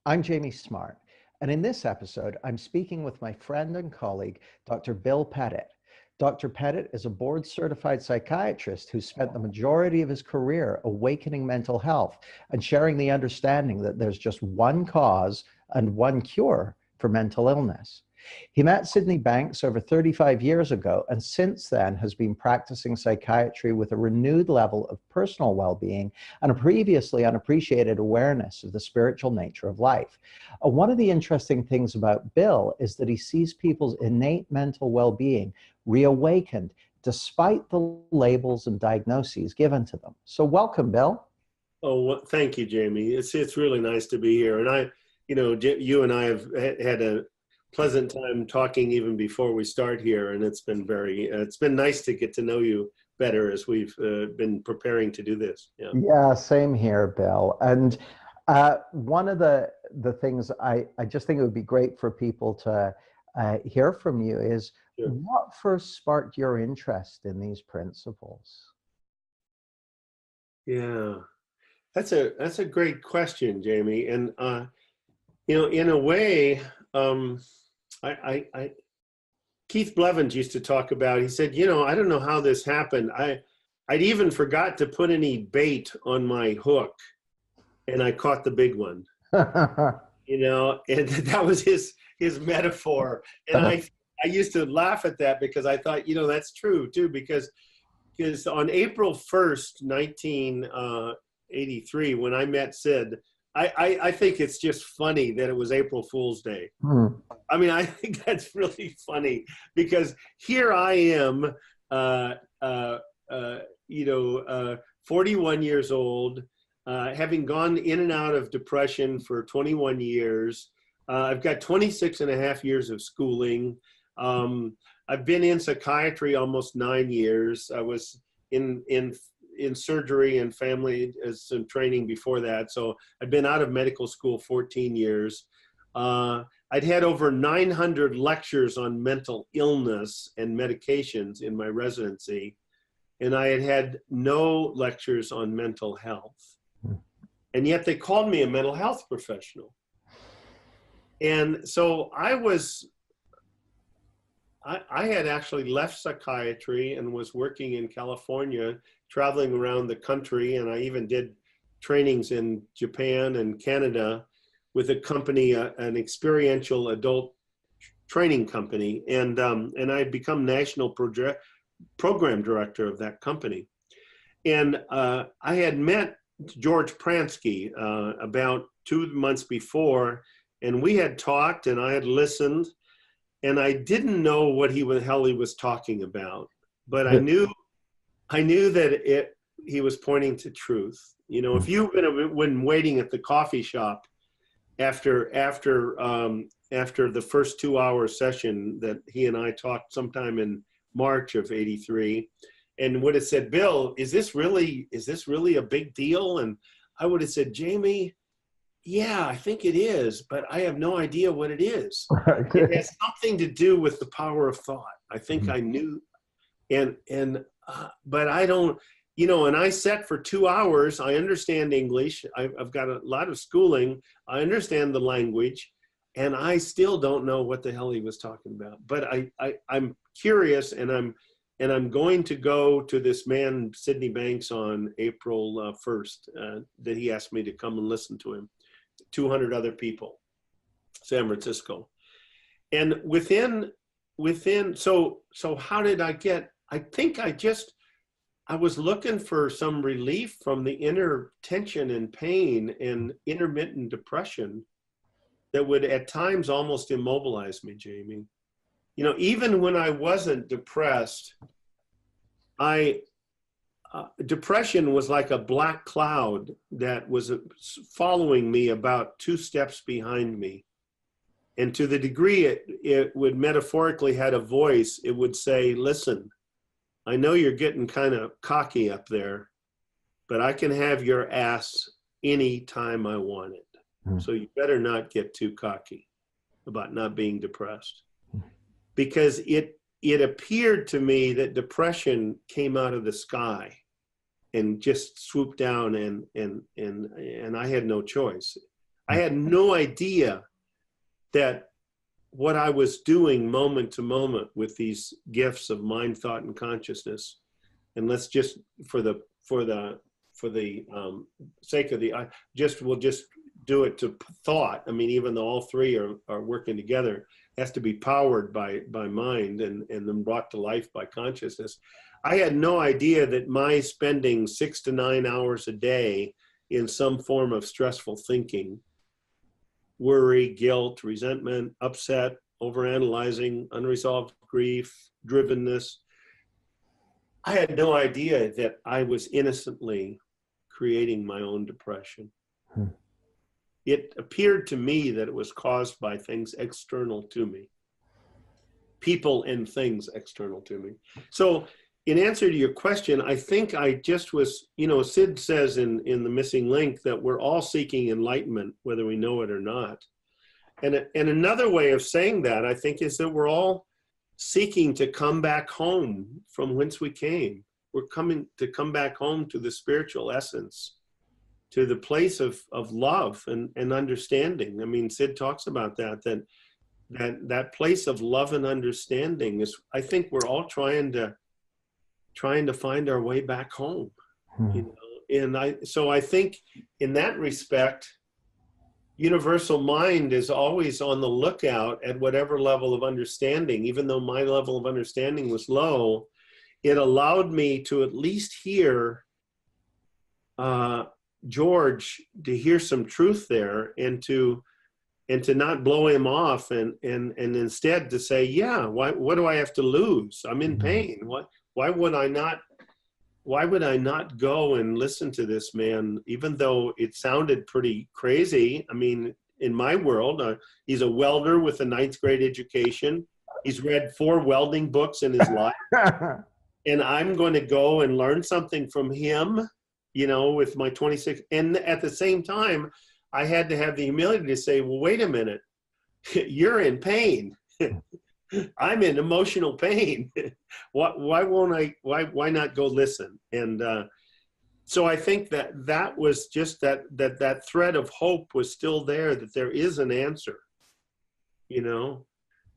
I'm Jamie Smart, and in this episode, I'm speaking with my friend and colleague, Dr. Bill Pettit. Dr. Pettit is a board-certified psychiatrist who spent the majority of his career awakening mental health and sharing the understanding that there's just one cause and one cure for mental illness. He met Sydney Banks over 35 years ago, and since then has been practicing psychiatry with a renewed level of personal well-being and a previously unappreciated awareness of the spiritual nature of life. One of the interesting things about Bill is that he sees people's innate mental well-being reawakened despite the labels and diagnoses given to them. So welcome, Bill. Oh, well, thank you, Jamie. It's really nice to be here. And you and I have had a pleasant time talking even before we start here, and it's been nice to get to know you better as we've been preparing to do this. Yeah, same here, Bill. And one of the things I just think it would be great for people to hear from you is Sure. What first sparked your interest in these principles? Yeah, that's a great question, Jamie. And in a way, Keith Blevins used to talk about, he said, I don't know how this happened. I'd even forgot to put any bait on my hook, and I caught the big one. And that was his metaphor. And I used to laugh at that because I thought, that's true too, because on April 1st, 1983, when I met Sid, I think it's just funny that it was April Fool's Day. I mean, I think that's really funny because here I am, 41 years old, having gone in and out of depression for 21 years. I've got 26 and a half years of schooling. I've been in psychiatry almost 9 years. I was in surgery and family as some training before that. So I'd been out of medical school 14 years. I'd had over 900 lectures on mental illness and medications in my residency. And I had had no lectures on mental health. And yet they called me a mental health professional. And so I had actually left psychiatry and was working in California, traveling around the country, and I even did trainings in Japan and Canada with a company, an experiential adult training company, and I had become national program director of that company. And I had met George Pransky about 2 months before, and we had talked, and I had listened. And I didn't know what the hell he was talking about, but I knew that he was pointing to truth. If you've been waiting at the coffee shop after the first 2-hour session that he and I talked sometime in March of '83, and would have said, Bill, is this really a big deal? And I would have said, Jamie, yeah, I think it is, but I have no idea what it is. It has something to do with the power of thought. I think I knew, but I don't, and I sat for 2 hours. I understand English. I've got a lot of schooling. I understand the language, and I still don't know what the hell he was talking about. But I'm curious, and I'm going to go to this man, Sydney Banks, on April 1st, that he asked me to come and listen to him. 200 other people, San Francisco. And so how did I think I was looking for some relief from the inner tension and pain and intermittent depression that would at times almost immobilize me, Jamie. Even when I wasn't depressed, depression was like a black cloud that was following me about 2 steps behind me. And to the degree it would metaphorically had a voice, it would say, listen, I know you're getting kind of cocky up there, but I can have your ass any time I want it. So you better not get too cocky about not being depressed. Because it appeared to me that depression came out of the sky and just swooped down, and I had no choice. I had no idea that what I was doing moment to moment with these gifts of mind, thought, and consciousness, and let's just for the sake of we'll just do it to thought. I mean, even though all three are working together, it has to be powered by mind and then brought to life by consciousness. I had no idea that my spending 6 to 9 hours a day in some form of stressful thinking, worry, guilt, resentment, upset, overanalyzing, unresolved grief, drivenness. I had no idea that I was innocently creating my own depression. It appeared to me that it was caused by things external to me, people and things external to me. So in answer to your question, I think I just was, Sid says in The Missing Link that we're all seeking enlightenment, whether we know it or not. And another way of saying that, I think, is that we're all seeking to come back home from whence we came. We're coming to come back home to the spiritual essence, to the place of love and understanding. I mean, Sid talks about that place of love and understanding is, I think we're all trying to find our way back home, And so I think in that respect, universal mind is always on the lookout at whatever level of understanding. Even though my level of understanding was low, it allowed me to at least hear George, to hear some truth there, and to not blow him off, and instead to say, yeah, what do I have to lose? I'm in pain. Why would I not go and listen to this man, even though it sounded pretty crazy? I mean, in my world, he's a welder with a 9th grade education. He's read 4 welding books in his life. And I'm going to go and learn something from him, with my 26. And at the same time, I had to have the humility to say, well, wait a minute, you're in pain. I'm in emotional pain. Why not go listen? And so I think that was just that thread of hope was still there, that there is an answer,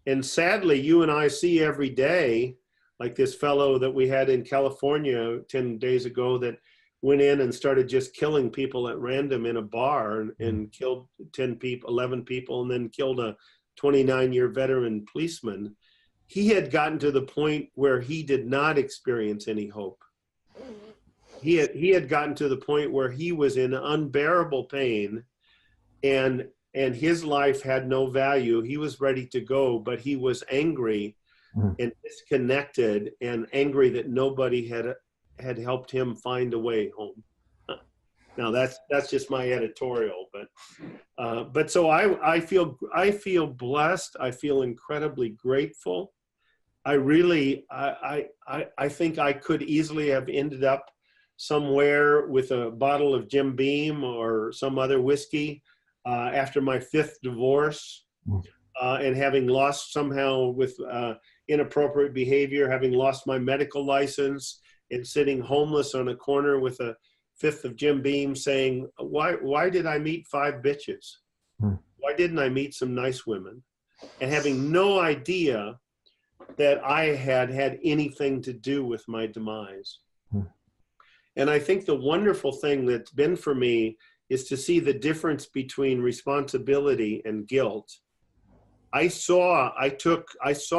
And sadly, you and I see every day, like this fellow that we had in California 10 days ago that went in and started just killing people at random in a bar and killed 10 people, 11 people, and then killed a 29-year veteran policeman. He had gotten to the point where he did not experience any hope. He had gotten to the point where he was in unbearable pain, and his life had no value. He was ready to go, but he was angry and disconnected, and angry that nobody had helped him find a way home. Now that's just my editorial, but so I feel blessed. I feel incredibly grateful. I think I could easily have ended up somewhere with a bottle of Jim Beam or some other whiskey after my 5th divorce, and having lost somehow with inappropriate behavior, having lost my medical license, and sitting homeless on a corner with a 5th of Jim Beam saying, why did I meet 5 bitches? Why didn't I meet some nice women? And having no idea that I had anything to do with my demise. And I think the wonderful thing that's been for me is to see the difference between responsibility and guilt. I saw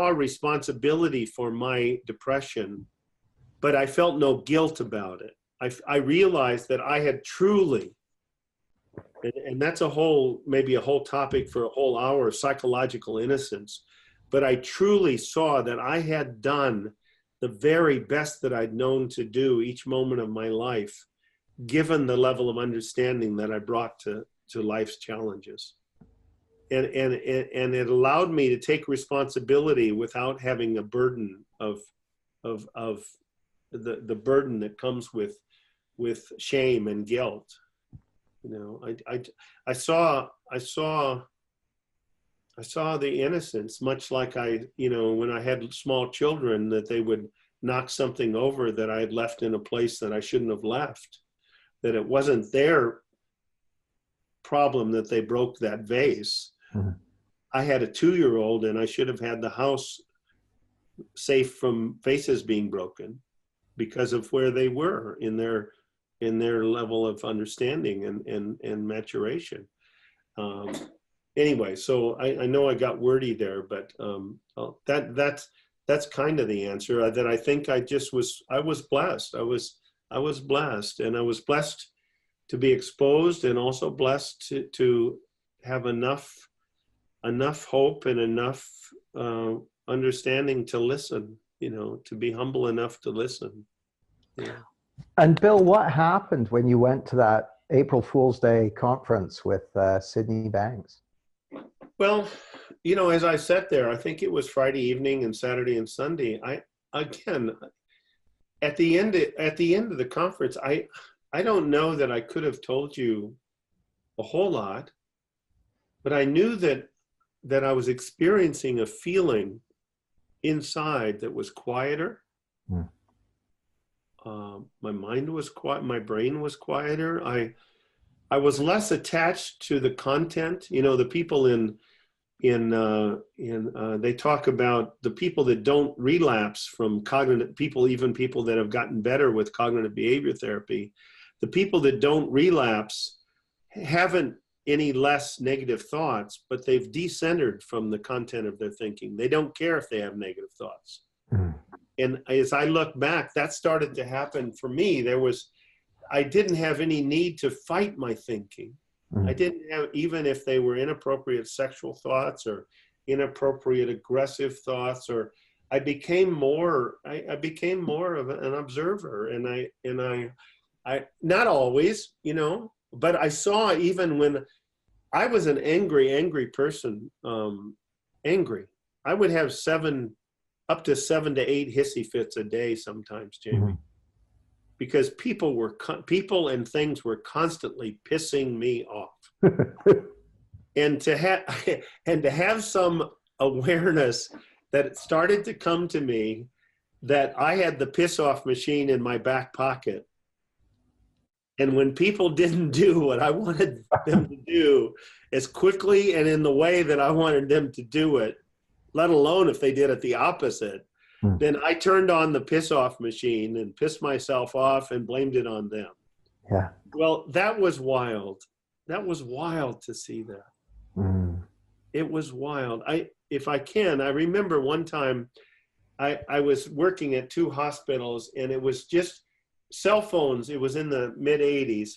responsibility for my depression, but I felt no guilt about it. I realized that I had truly, and that's maybe a whole topic for a whole hour, psychological innocence, but I truly saw that I had done the very best that I'd known to do each moment of my life, given the level of understanding that I brought to life's challenges. And it allowed me to take responsibility without having a burden of the burden that comes with shame and guilt. I saw the innocence, much like when I had small children, that they would knock something over that I had left in a place that I shouldn't have left, that it wasn't their problem that they broke that vase. Mhm. I had a 2-year-old, and I should have had the house safe from vases being broken because of where they were in their level of understanding and maturation. Anyway, so I know I got wordy there, but that's kind of the answer. That I think I was blessed. I was blessed, and I was blessed to be exposed, and also blessed to have enough hope and enough understanding to listen. To be humble enough to listen. Yeah. And Bill, what happened when you went to that April Fool's Day conference with Sydney Banks? Well, as I sat there, I think it was Friday evening and Saturday and Sunday. Again, at the end of the conference, I don't know that I could have told you a whole lot, but I knew that I was experiencing a feeling inside that was quieter. Mm. My mind was quiet. My brain was quieter. I was less attached to the content. The people they talk about the people that don't relapse from cognitive people, even people that have gotten better with cognitive behavior therapy. The people that don't relapse haven't any less negative thoughts, but they've decentered from the content of their thinking. They don't care if they have negative thoughts. Mm. And as I look back, that started to happen for me. I didn't have any need to fight my thinking. Mm. I didn't have, even if they were inappropriate sexual thoughts or inappropriate aggressive thoughts, or I became more of an observer. And I not always, but I saw, even when I was an angry person, angry, I would have up to 7 to 8 hissy fits a day sometimes, Jamie. Mm-hmm. Because people and things were constantly pissing me off. and to have some awareness that it started to come to me that I had the piss off machine in my back pocket. And when people didn't do what I wanted them to do as quickly and in the way that I wanted them to do it, let alone if they did it the opposite, then I turned on the piss off machine and pissed myself off and blamed it on them. Yeah. Well, that was wild. That was wild to see that. Mm. It was wild. I remember one time I was working at 2 hospitals, and it was just cell phones. It was in the mid 80s.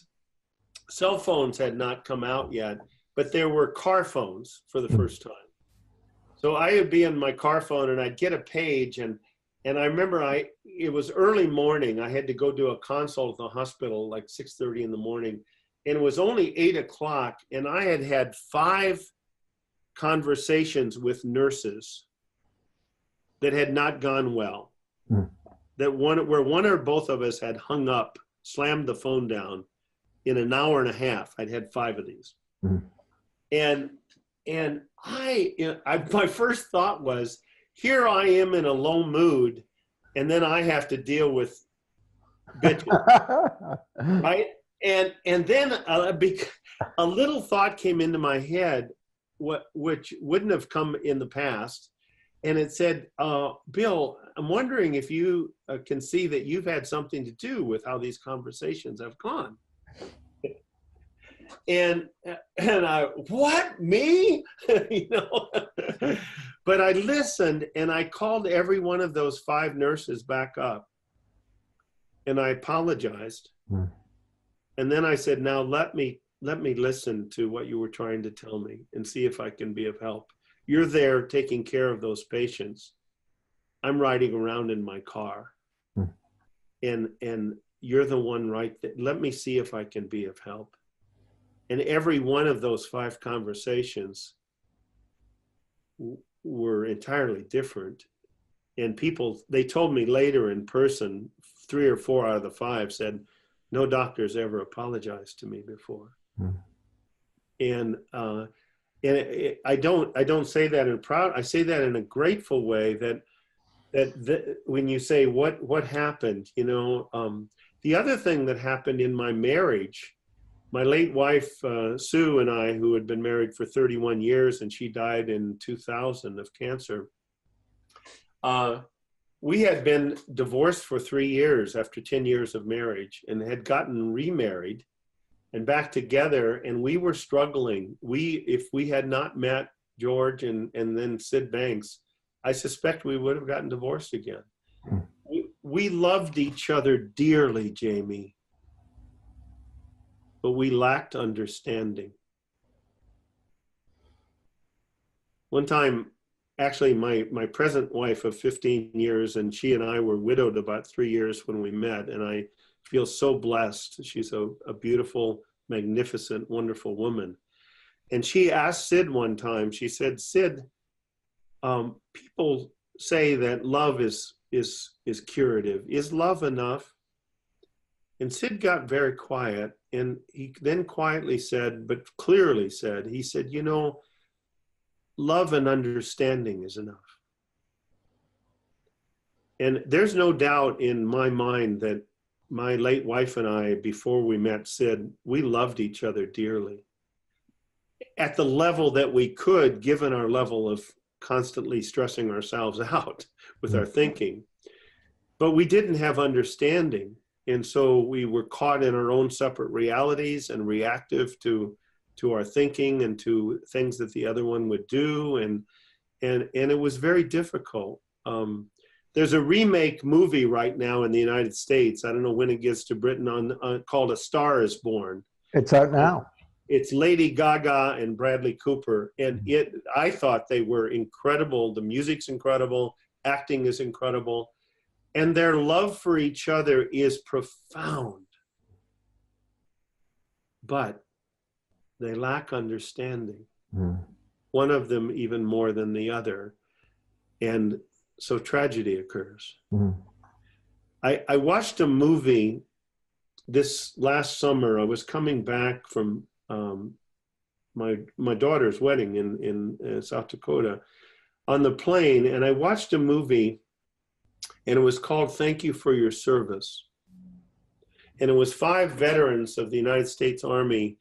Cell phones had not come out yet, but there were car phones for the first time. So I would be on my car phone, and I'd get a page, and I remember it was early morning. I had to go do a consult at the hospital like 6:30 in the morning, and it was only 8 o'clock, and I had 5 conversations with nurses that had not gone well. Mm. Where one or both of us had hung up, slammed the phone down in an hour and a half. I'd had 5 of these. Mm. And my first thought was, here I am in a low mood, and then I have to deal with bitches, right? And then a little thought came into my head, which wouldn't have come in the past, and it said, Bill, I'm wondering if you can see that you've had something to do with how these conversations have gone. And what, me? But I listened, and I called every one of those 5 nurses back up, and I apologized. Mm. And then I said, now let me listen to what you were trying to tell me and see if I can be of help. You're there taking care of those patients. I'm riding around in my car. Mm. And you're the one let me see if I can be of help. And every one of those 5 conversations were entirely different. And they told me later in person, 3 or 4 out of the 5 said, no doctor's ever apologized to me before. Mm. And I don't say that in proud, I say that in a grateful way that when you say what happened, the other thing that happened in my marriage My late wife, Sue, and I, who had been married for 31 years, and she died in 2000 of cancer, we had been divorced for 3 years after 10 years of marriage, and had gotten remarried and back together, and we were struggling. If we had not met George and then Sid Banks, I suspect we would have gotten divorced again. We loved each other dearly, Jamie, but we lacked understanding. One time, actually, my present wife of 15 years, and she and I were widowed about 3 years when we met, and I feel so blessed. She's a beautiful, magnificent, wonderful woman. And she asked Sid one time, she said, Sid, people say that love is curative. Is love enough? And Sid got very quiet, and he then quietly said, but clearly said, he said, you know, love and understanding is enough. And there's no doubt in my mind that my late wife and I, before we met Sid, we loved each other dearly. At the level that we could, given our level of constantly stressing ourselves out with our thinking. But we didn't have understanding. And so we were caught in our own separate realities and reactive to our thinking and to things that the other one would do. And it was very difficult. There's a remake movie right now in the United States. I don't know when it gets to Britain, called A Star Is Born. It's out now. It's Lady Gaga and Bradley Cooper. And I thought they were incredible. The music's incredible. Acting is incredible. And their love for each other is profound. But they lack understanding. One of them even more than the other. And so tragedy occurs. I watched a movie this last summer. I was coming back from my daughter's wedding in South Dakota on the plane, and I watched a movie, and it was called Thank You for Your Service. And it was 5 veterans of the United States Army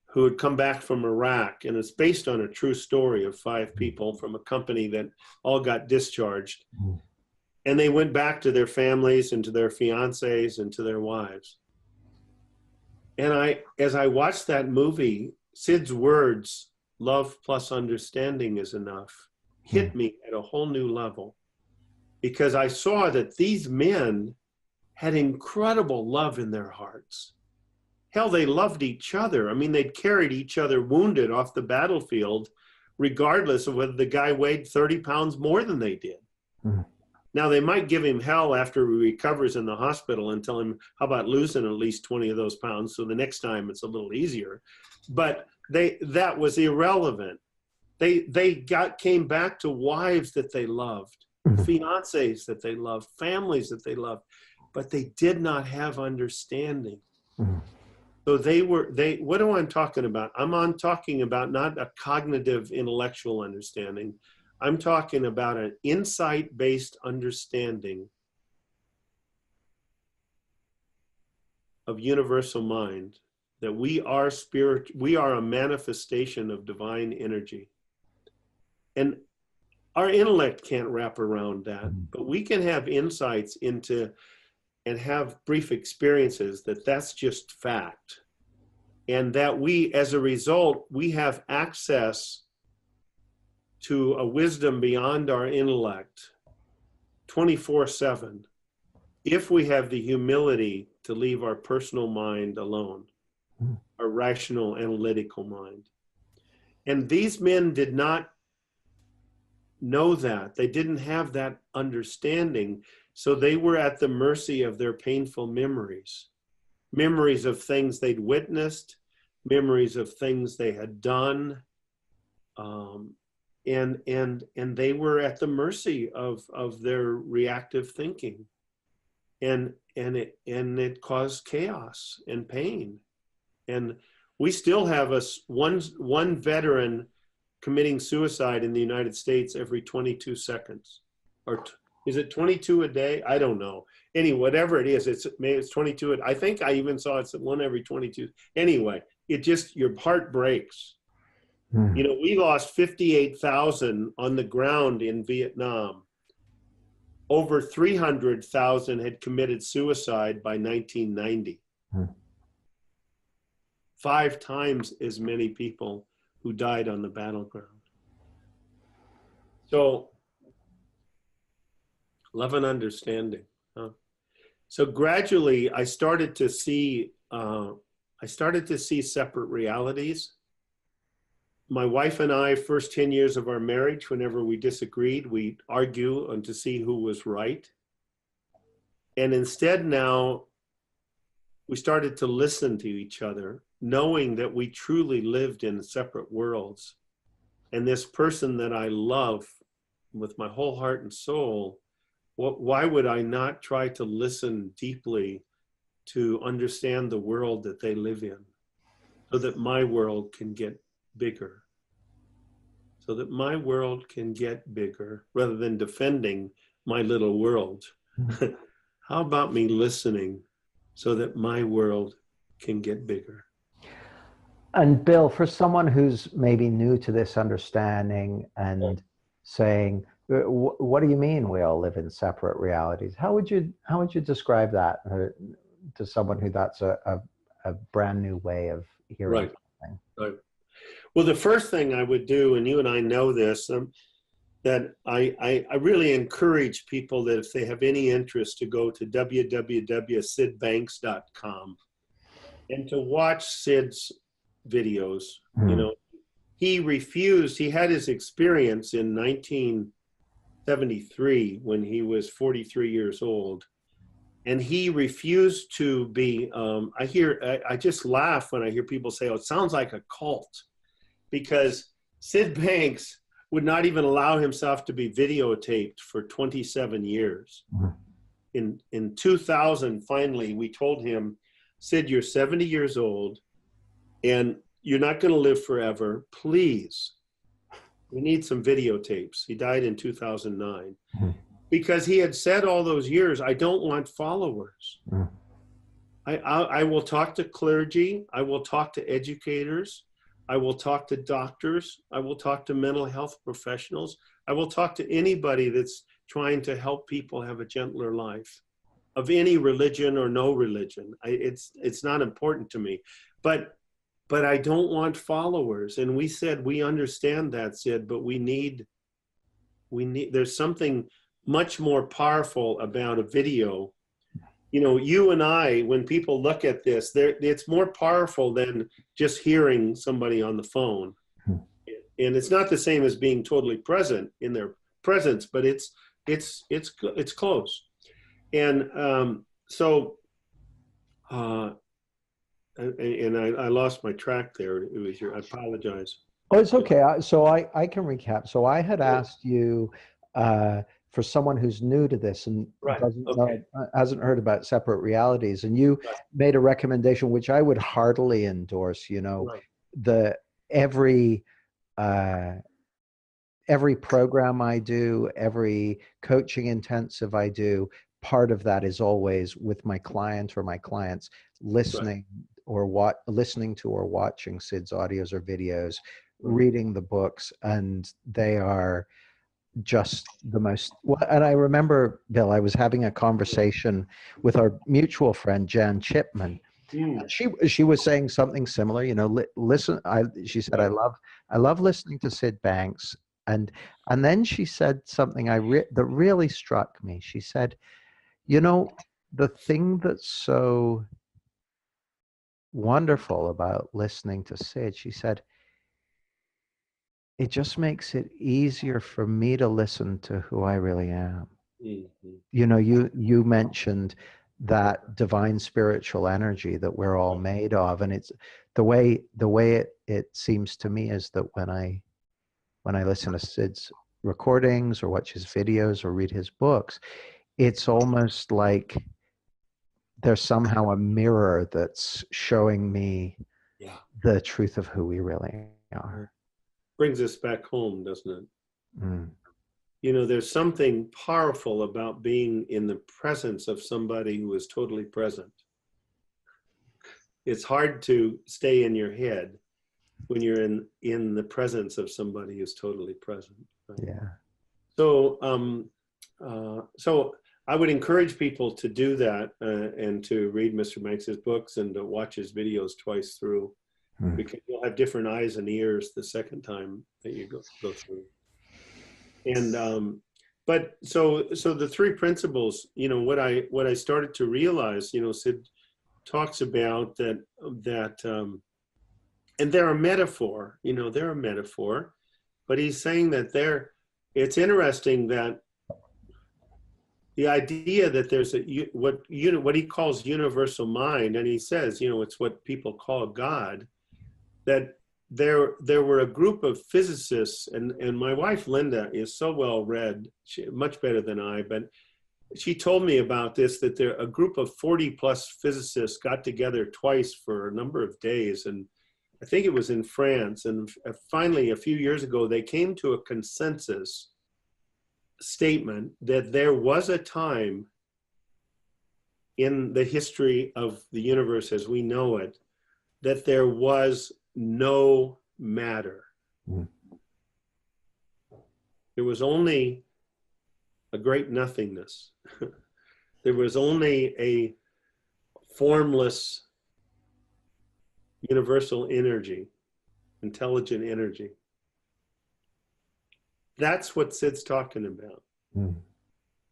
who had come back from Iraq, and it's based on a true story of 5 people from a company that all got discharged. And they went back to their families and to their fiancés and to their wives. And as I watched that movie, Sid's words, love plus understanding is enough, hit me at a whole new level. Because I saw that these men had incredible love in their hearts. Hell, they loved each other. I mean, they'd carried each other wounded off the battlefield, regardless of whether the guy weighed 30 pounds more than they did. Now, they might give him hell after he recovers in the hospital and tell him, how about losing at least 20 of those pounds so the next time it's a little easier. But that was irrelevant. They came back to wives that they loved, fiancés that they loved, families that they loved, but they did not have understanding. So what am I talking about? I'm talking about not a cognitive intellectual understanding. I'm talking about an insight-based understanding of universal mind, that we are spirit, we are a manifestation of divine energy. And our intellect can't wrap around that, but we can have insights into and have brief experiences that's just fact. And that we, as a result, we have access to a wisdom beyond our intellect 24/7 if we have the humility to leave our personal mind alone, our rational, analytical mind. And these men did not know that. They didn't have that understanding. So they were at the mercy of their painful memories, memories of things they'd witnessed, memories of things they had done. And they were at the mercy of their reactive thinking. And it caused chaos and pain. And we still have one veteran committing suicide in the United States every 22 seconds. Or is it 22 a day? I don't know. Anyway, whatever it is, maybe it's 22. I think I even saw it's one every 22. Anyway, your heart breaks. Mm. You know, we lost 58,000 on the ground in Vietnam. Over 300,000 had committed suicide by 1990. Mm. 5 times as many people who died on the battleground. So, love and understanding. Huh? So gradually, I started to see separate realities. My wife and I, first 10 years of our marriage, whenever we disagreed, we'd argue and to see who was right. And instead now, we started to listen to each other, knowing that we truly lived in separate worlds. And this person that I love with my whole heart and soul, why would I not try to listen deeply to understand the world that they live in, so that my world can get bigger? So that my world can get bigger, rather than defending my little world. How about me listening so that my world can get bigger? And Bill, for someone who's maybe new to this understanding and saying, what do you mean we all live in separate realities? How would you describe that to someone who that's a brand new way of hearing Right. something? Right. Well, the first thing I would do, and you and I know this, that I really encourage people that if they have any interest to go to www.sidbanks.com and to watch Sid's videos. You know, he had his experience in 1973 when he was 43 years old. And he refused to be, I just laugh when I hear people say, oh, it sounds like a cult, because Sid Banks would not even allow himself to be videotaped for 27 years. In 2000, finally, we told him, Sid, you're 70 years old and you're not going to live forever. Please, we need some videotapes. He died in 2009. Because he had said all those years, I don't want followers. I will talk to clergy. I will talk to educators. I will talk to doctors. I will talk to mental health professionals. I will talk to anybody that's trying to help people have a gentler life, of any religion or no religion. It's not important to me. But I don't want followers. And we said, we understand that, Sid, but we need, there's something much more powerful about a video. You know, you and I, when people look at this, it's more powerful than just hearing somebody on the phone. And it's not the same as being totally present in their presence, but it's close. And I lost my track there. It was I apologize. Oh, it's okay. So I can recap. So I had asked you, for someone who's new to this and hasn't heard about separate realities, and you made a recommendation which I would heartily endorse. You know, every program I do, every coaching intensive I do, part of that is always with my client or my clients listening listening to or watching Sid's audios or videos, reading the books, and they are just the most. And I remember, Bill, I was having a conversation with our mutual friend Jan Chipman. She was saying something similar. You know, she said, I love listening to Sid Banks, and then she said something that really struck me. She said, you know, the thing that's so wonderful about listening to Sid, she said, it just makes it easier for me to listen to who I really am. You know, you mentioned that divine spiritual energy that we're all made of, and it's the way it seems to me is that when I listen to Sid's recordings or watch his videos or read his books, it's almost like there's somehow a mirror that's showing me the truth of who we really are. Brings us back home, doesn't it? You know, there's something powerful about being in the presence of somebody who is totally present. it's hard to stay in your head when you're in the presence of somebody who's totally present. Right? Yeah. So, so I would encourage people to do that and to read Mr. Manx's books and to watch his videos twice through, because you'll have different eyes and ears the second time that you go through. And but so the three principles, you know, what I started to realize, you know, Sid talks about that and they're a metaphor, you know, they're a metaphor, but he's saying that it's interesting that the idea that there's what he calls universal mind, and he says, you know, it's what people call God, that there were a group of physicists, and my wife Linda is so well read, much better than I, but she told me about this, that a group of 40 plus physicists got together twice for a number of days, and I think it was in France, and finally a few years ago they came to a consensus statement that there was a time in the history of the universe as we know it that there was no matter. There was only a great nothingness. There was only a formless universal energy, intelligent energy. That's what Sid's talking about.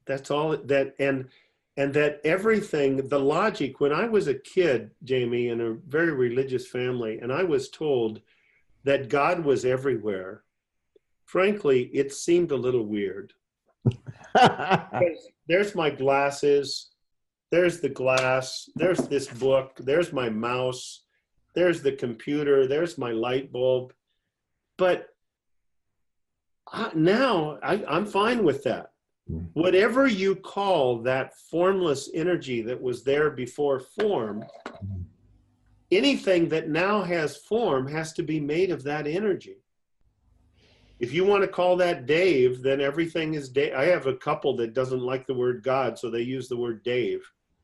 That's all that, and that everything, the logic, when I was a kid, Jamie, in a very religious family, and I was told that God was everywhere, frankly, it seemed a little weird. There's my glasses, there's the glass, there's this book, there's my mouse, there's the computer, there's my light bulb. But now I'm fine with that. Whatever you call that formless energy that was there before form, anything that now has form has to be made of that energy. If you want to call that Dave, then everything is Dave. I have a couple that doesn't like the word God, so they use the word Dave.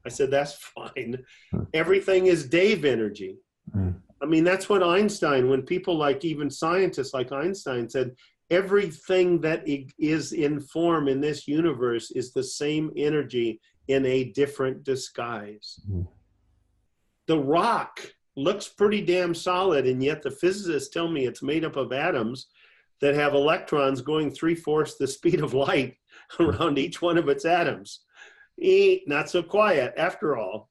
I said, that's fine. Everything is Dave energy. I mean, that's what Einstein, when people like even scientists like Einstein said, everything that is in form in this universe is the same energy in a different disguise. The rock looks pretty damn solid, and yet the physicists tell me it's made up of atoms that have electrons going 3/4 the speed of light around each one of its atoms. Not so quiet after all.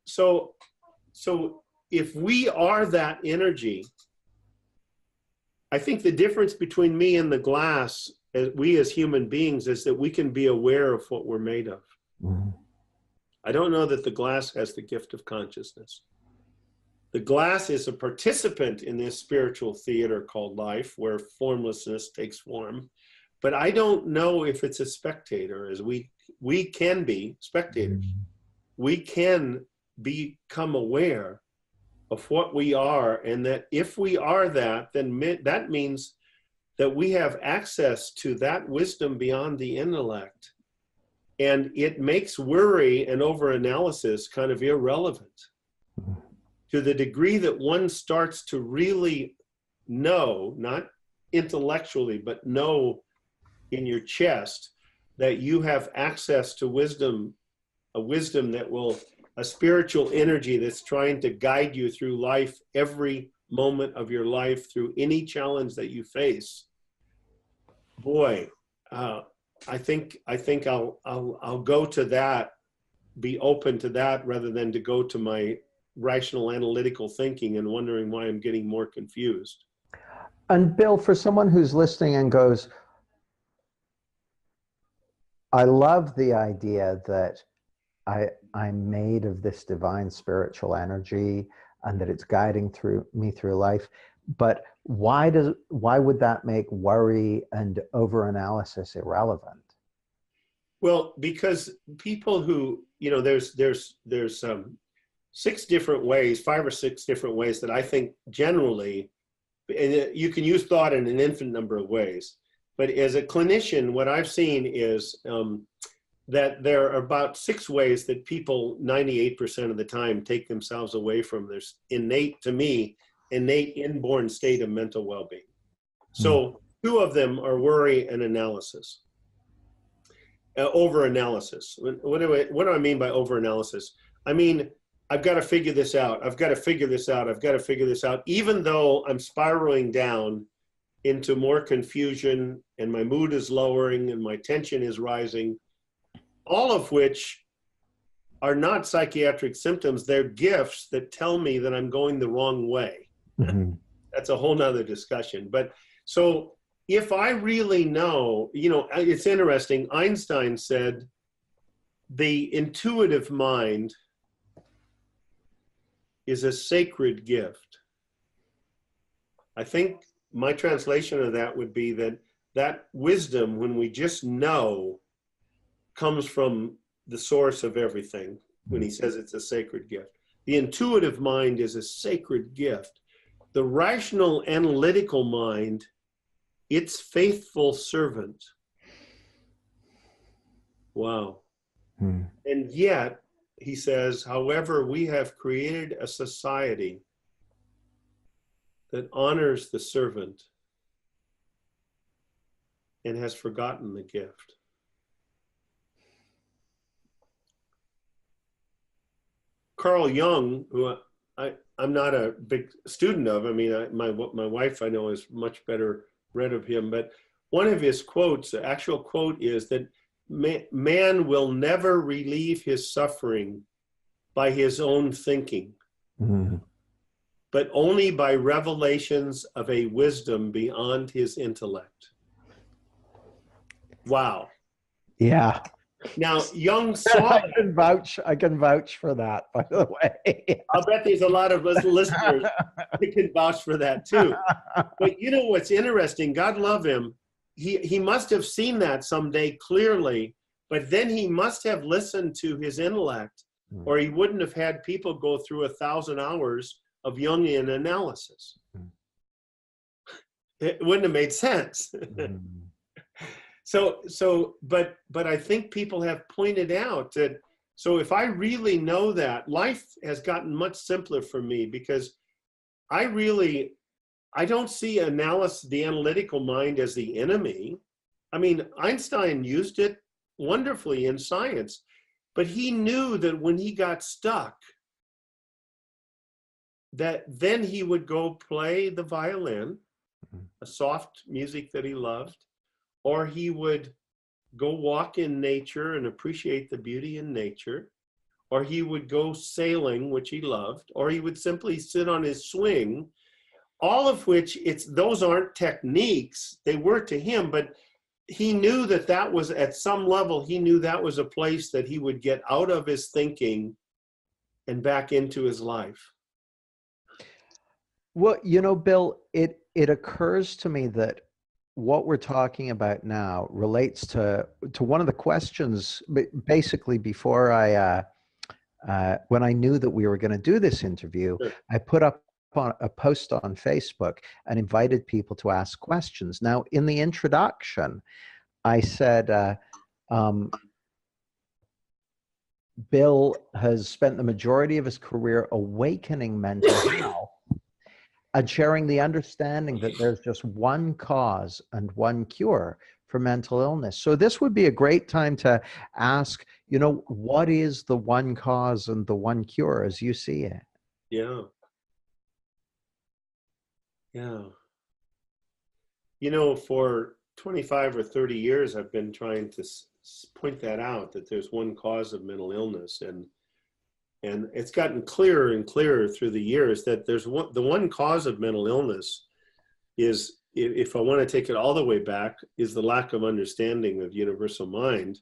So if we are that energy, I think the difference between me and the glass, we as human beings, is that we can be aware of what we're made of. I don't know that the glass has the gift of consciousness. The glass is a participant in this spiritual theater called life, where formlessness takes form. But I don't know if it's a spectator, as we can be spectators. We can become aware of what we are, and that if we are that, then that means that we have access to that wisdom beyond the intellect. And it makes worry and overanalysis kind of irrelevant. To the degree that one starts to really know, not intellectually, but know in your chest that you have access to wisdom, a wisdom that will, a spiritual energy that's trying to guide you through life, every moment of your life, through any challenge that you face. Boy, I think I'll go to that, be open to that, rather than to go to my rational analytical thinking and wondering why I'm getting more confused. And Bill, for someone who's listening and goes, I love the idea that I'm made of this divine spiritual energy and that it's guiding me through life, but why would that make worry and overanalysis irrelevant? Well, because people who, you know, there's 6 different ways, 5 or 6 different ways that I think generally, and you can use thought in an infinite number of ways, but as a clinician, what I've seen is that there are about 6 ways that people 98% of the time take themselves away from their innate, to me, innate inborn state of mental well-being. So 2 of them are worry and analysis. Over-analysis. What do I mean by over-analysis? I mean, I've got to figure this out. I've got to figure this out. I've got to figure this out. Even though I'm spiraling down into more confusion and my mood is lowering and my tension is rising, all of which are not psychiatric symptoms. They're gifts that tell me that I'm going the wrong way. Mm-hmm. That's a whole nother discussion. But so if I really know, you know, it's interesting. Einstein said the intuitive mind is a sacred gift. I think my translation of that would be that wisdom, when we just know, comes from the source of everything, when he says it's a sacred gift. The intuitive mind is a sacred gift. The rational analytical mind, its faithful servant. Wow. And yet, he says, however, we have created a society that honors the servant and has forgotten the gift. Carl Jung, who I'm not a big student of, I mean, my wife I know is much better read of him, but one of his quotes, the actual quote is that man will never relieve his suffering by his own thinking, but only by revelations of a wisdom beyond his intellect. Wow. Yeah. Now, Jung saw I can vouch for that, by the way. I'll bet there's a lot of us listeners that can vouch for that too. But you know what's interesting? God love him. He must have seen that someday clearly, but then he must have listened to his intellect, or he wouldn't have had people go through 1,000 hours of Jungian analysis. It wouldn't have made sense. But I think people have pointed out that, so if I really know that, life has gotten much simpler for me, because I don't see the analytical mind as the enemy. I mean, Einstein used it wonderfully in science, but he knew that when he got stuck, that then he would go play the violin, a soft music that he loved, or he would go walk in nature and appreciate the beauty in nature, or he would go sailing, which he loved, or he would simply sit on his swing, all of which, those aren't techniques. They were to him, but he knew that was, at some level, he knew that was a place that he would get out of his thinking and back into his life. Well, you know, Bill, it occurs to me that what we're talking about now relates to one of the questions, basically before when I knew that we were going to do this interview, Sure. I put up a post on Facebook and invited people to ask questions. Now, in the introduction, I said, Bill has spent the majority of his career awakening mental health and sharing the understanding that there's just one cause and one cure for mental illness. So this would be a great time to ask, you know, what is the one cause and the one cure as you see it? Yeah. Yeah. You know, for 25 or 30 years, I've been trying to point that out, that there's one cause of mental illness. And it's gotten clearer and clearer through the years that the one cause of mental illness is, if I want to take it all the way back, is the lack of understanding of universal mind.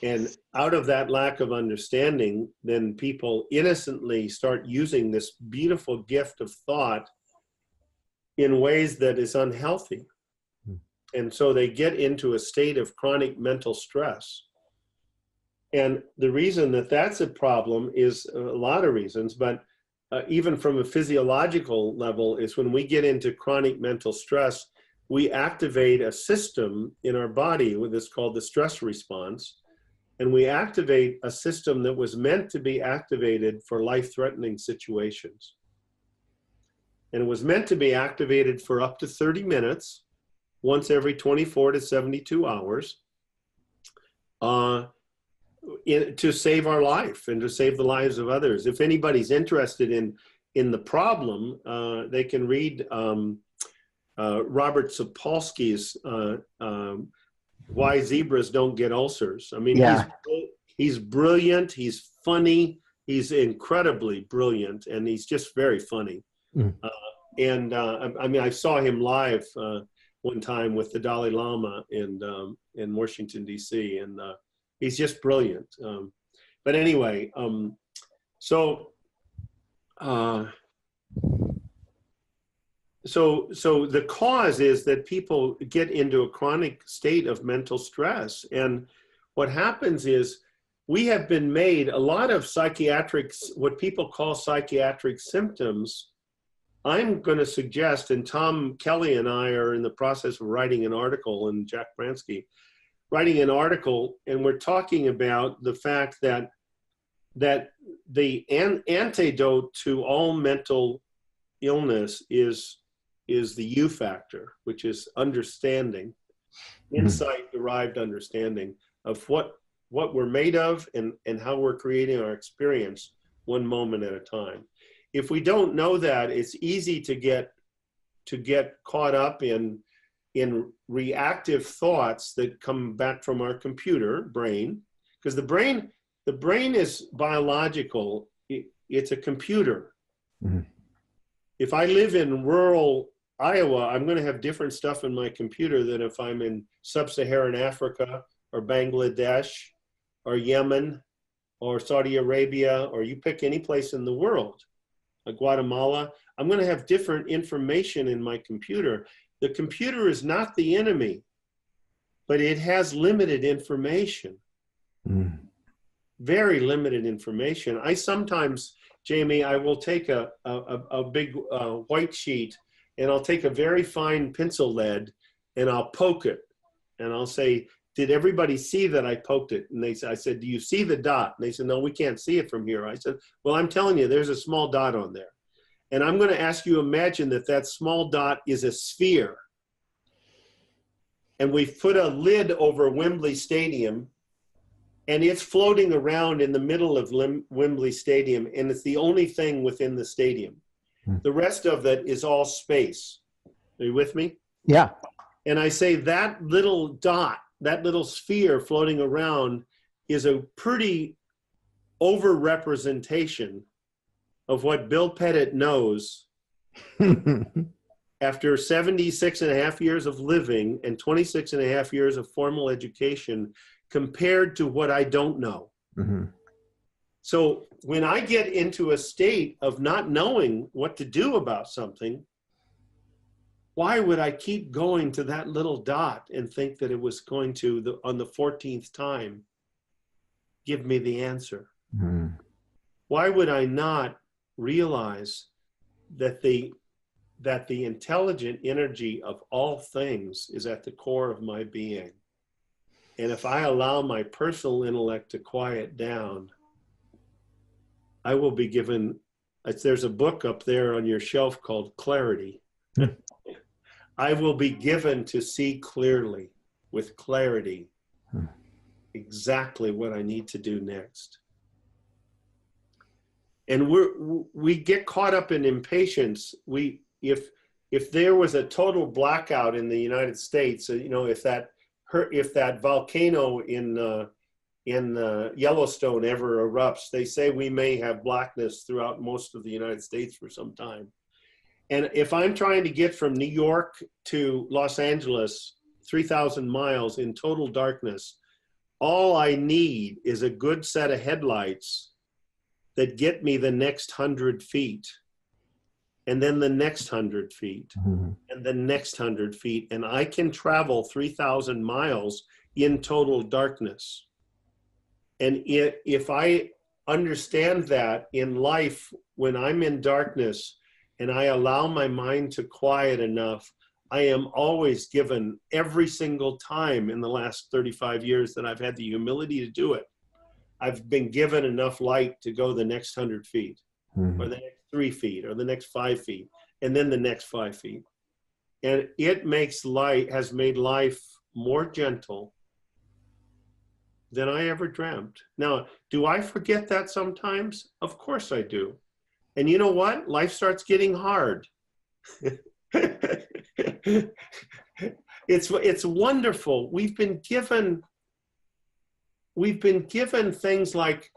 And out of that lack of understanding, then people innocently start using this beautiful gift of thought in ways that is unhealthy. And so they get into a state of chronic mental stress. And the reason that that's a problem is a lot of reasons, but even from a physiological level, is when we get into chronic mental stress, we activate a system in our body that's called the stress response. and we activate a system that was meant to be activated for life-threatening situations. And it was meant to be activated for up to 30 minutes, once every 24 to 72 hours, to save our life and to save the lives of others. If anybody's interested in the problem, they can read Robert Sapolsky's Why Zebras Don't Get Ulcers. I mean, Yeah. he's brilliant, he's funny, he's incredibly brilliant, and he's just very funny. Mm. I mean, I saw him live one time with the Dalai Lama in Washington, D.C., and he's just brilliant. But anyway, so the cause is that people get into a chronic state of mental stress. And what happens is we have been made a lot of what people call psychiatric symptoms. I'm going to suggest, and Tom Kelly and I are in the process of writing an article, and Jack Bransky, writing an article, and we're talking about the fact that the antidote to all mental illness is the U factor, which is understanding, insight-derived understanding of what we're made of and how we're creating our experience one moment at a time. If we don't know that, it's easy to get caught up in reactive thoughts that come back from our brain, because the brain is biological. It's a computer. Mm-hmm. If I live in rural Iowa, I'm going to have different stuff in my computer than if I'm in sub-Saharan Africa or Bangladesh or Yemen or Saudi Arabia, or you pick any place in the world, like Guatemala. I'm going to have different information in my computer. The computer is not the enemy, but it has limited information. Mm. Very limited information. I sometimes, Jamie, I will take a big white sheet, and I'll take a very fine pencil lead and I'll poke it. And I'll say, did everybody see that I poked it? And I said, do you see the dot? And they said, no, we can't see it from here. I said, well, I'm telling you, there's a small dot on there. And I'm going to ask you to imagine that small dot is a sphere. And we've put a lid over Wembley Stadium, and it's floating around in the middle of Wembley Stadium, and it's the only thing within the stadium. The rest of it is all space. Are you with me? Yeah. And I say that little dot, that little sphere floating around, is a pretty over-representation of what Bill Pettit knows after 76 and a half years of living and 26 and a half years of formal education, compared to what I don't know. Mm-hmm. So when I get into a state of not knowing what to do about something, why would I keep going to that little dot and think that it was going to, on the 14th time, give me the answer? Mm-hmm. Why would I not realize that the intelligent energy of all things is at the core of my being? And if I allow my personal intellect to quiet down, I will be given, there's a book up there on your shelf called Clarity. I will be given to see clearly, with clarity, exactly what I need to do next. And we get caught up in impatience. If there was a total blackout in the United States, if that volcano in Yellowstone ever erupts, they say we may have blackness throughout most of the United States for some time. And if I'm trying to get from New York to Los Angeles, 3,000 miles in total darkness, all I need is a good set of headlights that get me the next 100 feet, and then the next 100 feet, and the next 100 feet, and I can travel 3,000 miles in total darkness. And if I understand that in life, when I'm in darkness and I allow my mind to quiet enough, I am always given, every single time in the last 35 years that I've had the humility to do it, I've been given enough light to go the next 100 feet, or the next 3 feet, or the next 5 feet, and then the next 5 feet. And it has made life more gentle than I ever dreamt. Now, do I forget that sometimes? Of course I do. And you know what? Life starts getting hard. It's wonderful. We've been given things like,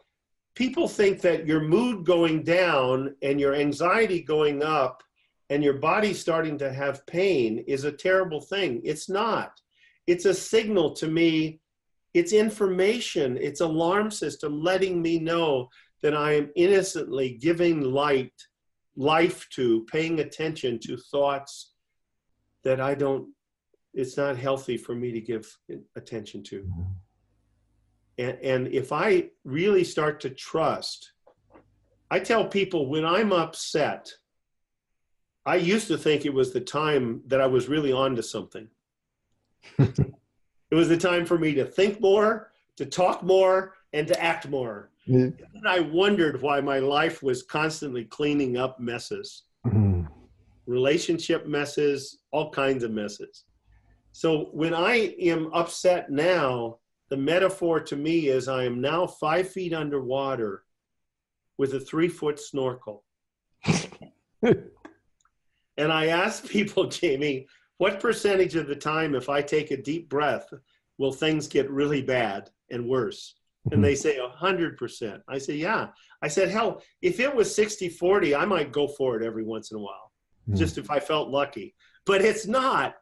people think that your mood going down and your anxiety going up and your body starting to have pain is a terrible thing. It's not. It's a signal to me. It's information. It's an alarm system letting me know that I am innocently giving life to, paying attention to thoughts that it's not healthy for me to give attention to. And if I really start to trust, I tell people when I'm upset, I used to think it was the time that I was really onto something. It was the time for me to think more, to talk more, and to act more. And I wondered why my life was constantly cleaning up messes, relationship messes, all kinds of messes. So when I am upset now, the metaphor to me is I am now 5 feet underwater with a 3-foot snorkel. And I ask people, Jamie, what percentage of the time, if I take a deep breath, will things get really bad and worse? And they say 100%. I say, yeah. I said, hell, if it was 60-40, I might go for it every once in a while, just if I felt lucky. But it's not.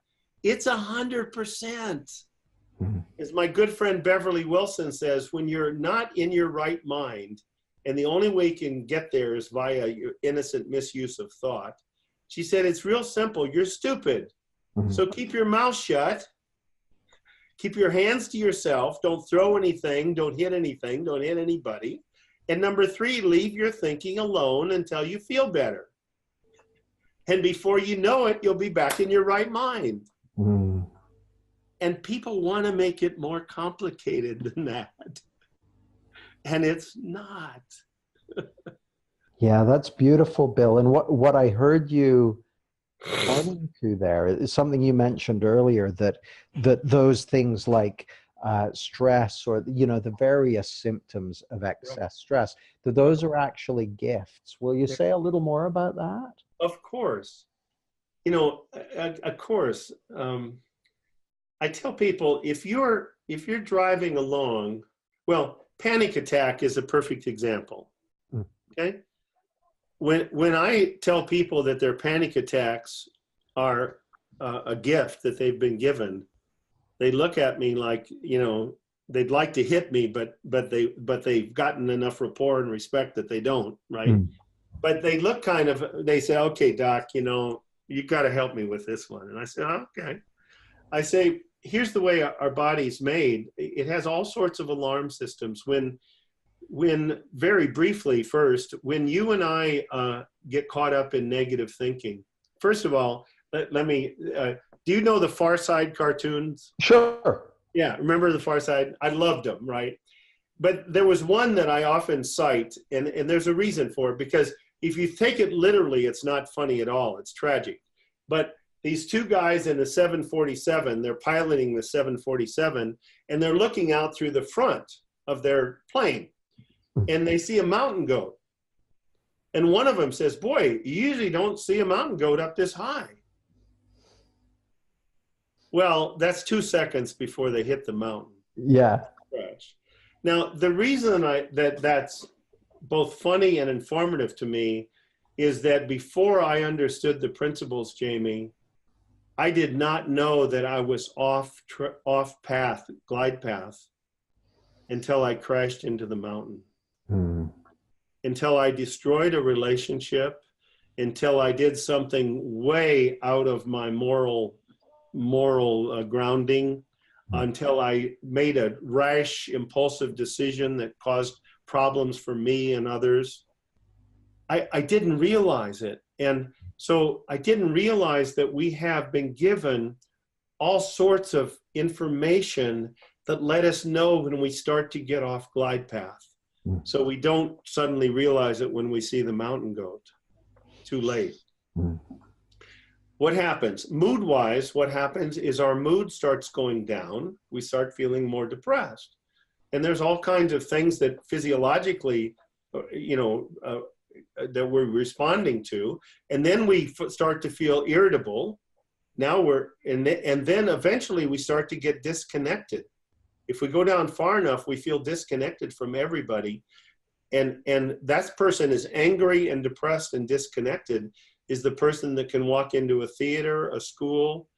It's 100%. As my good friend Beverly Wilson says, when you're not in your right mind, and the only way you can get there is via your innocent misuse of thought, she said, it's real simple. You're stupid. So keep your mouth shut. Keep your hands to yourself. Don't throw anything. Don't hit anything. Don't hit anybody. And number 3, leave your thinking alone until you feel better. And before you know it, you'll be back in your right mind. And people want to make it more complicated than that. And it's not. Yeah, that's beautiful, Bill. And what I heard you pointing to there is something you mentioned earlier, that those things like stress, or the various symptoms of excess stress, that those are actually gifts. Will you say a little more about that? Of course. Of course. I tell people, if you're driving along, well, panic attack is a perfect example. Okay? When I tell people that their panic attacks are a gift that they've been given, they look at me like, they'd like to hit me, but they've gotten enough rapport and respect that they don't, right? But they look they say, okay, doc, you got to help me with this one. And I say, oh, okay. I say, here's the way our body's made. It has all sorts of alarm systems. When very briefly first, when you and I get caught up in negative thinking, first of all, let me, do you know the Far Side cartoons? Sure. Yeah, remember the Far Side? I loved them, right? But there was one that I often cite, and there's a reason for it, because if you take it literally, it's not funny at all. It's tragic. But these 2 guys in the 747, they're piloting the 747, and they're looking out through the front of their plane, and they see a mountain goat. And one of them says, boy, you usually don't see a mountain goat up this high. Well, that's 2 seconds before they hit the mountain. Yeah. Now, the reason that's both funny and informative to me is that before I understood the principles, Jamie, I did not know that I was off path, glide path, until I crashed into the mountain. Until I destroyed a relationship, until I did something way out of my moral grounding, until I made a rash, impulsive decision that caused problems for me and others. I didn't realize it. And So I didn't realize that we have been given all sorts of information that let us know when we start to get off glide path. So we don't suddenly realize it when we see the mountain goat. Too late. What happens? Mood-wise, what happens is our mood starts going down. We start feeling more depressed. And there's all kinds of things that physiologically, that we're responding to. And then we start to feel irritable. Now and then eventually we start to get disconnected. If we go down far enough, we feel disconnected from everybody. And that person is angry and depressed and disconnected is the person that can walk into a theater, a school,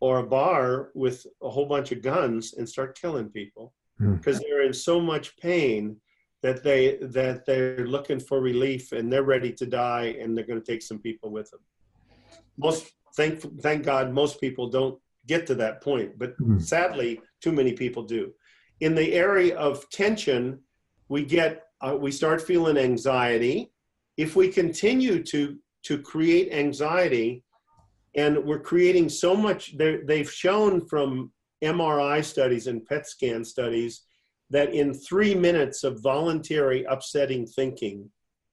or a bar with a whole bunch of guns and start killing people because they're in so much pain that they're looking for relief and they're ready to die and they're going to take some people with them. Thank God most people don't get to that point, but sadly too many people do. In the area of tension, we start feeling anxiety. If we continue to create anxiety, and we're creating so much, they've shown from MRI studies and PET scan studies that in 3 minutes of voluntary upsetting thinking,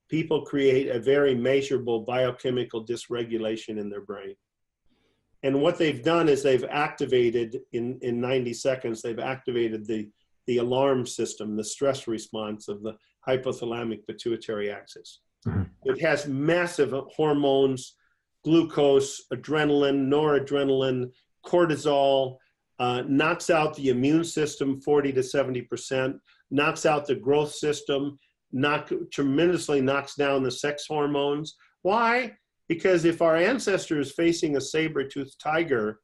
people create a very measurable biochemical dysregulation in their brain. And what they've done is they've activated, in 90 seconds, they've activated the alarm system, the stress response of the hypothalamic pituitary axis. It has massive hormones, glucose, adrenaline, noradrenaline, cortisol, knocks out the immune system 40 to 70%, knocks out the growth system, tremendously knocks down the sex hormones. Why? Because if our ancestor is facing a saber-toothed tiger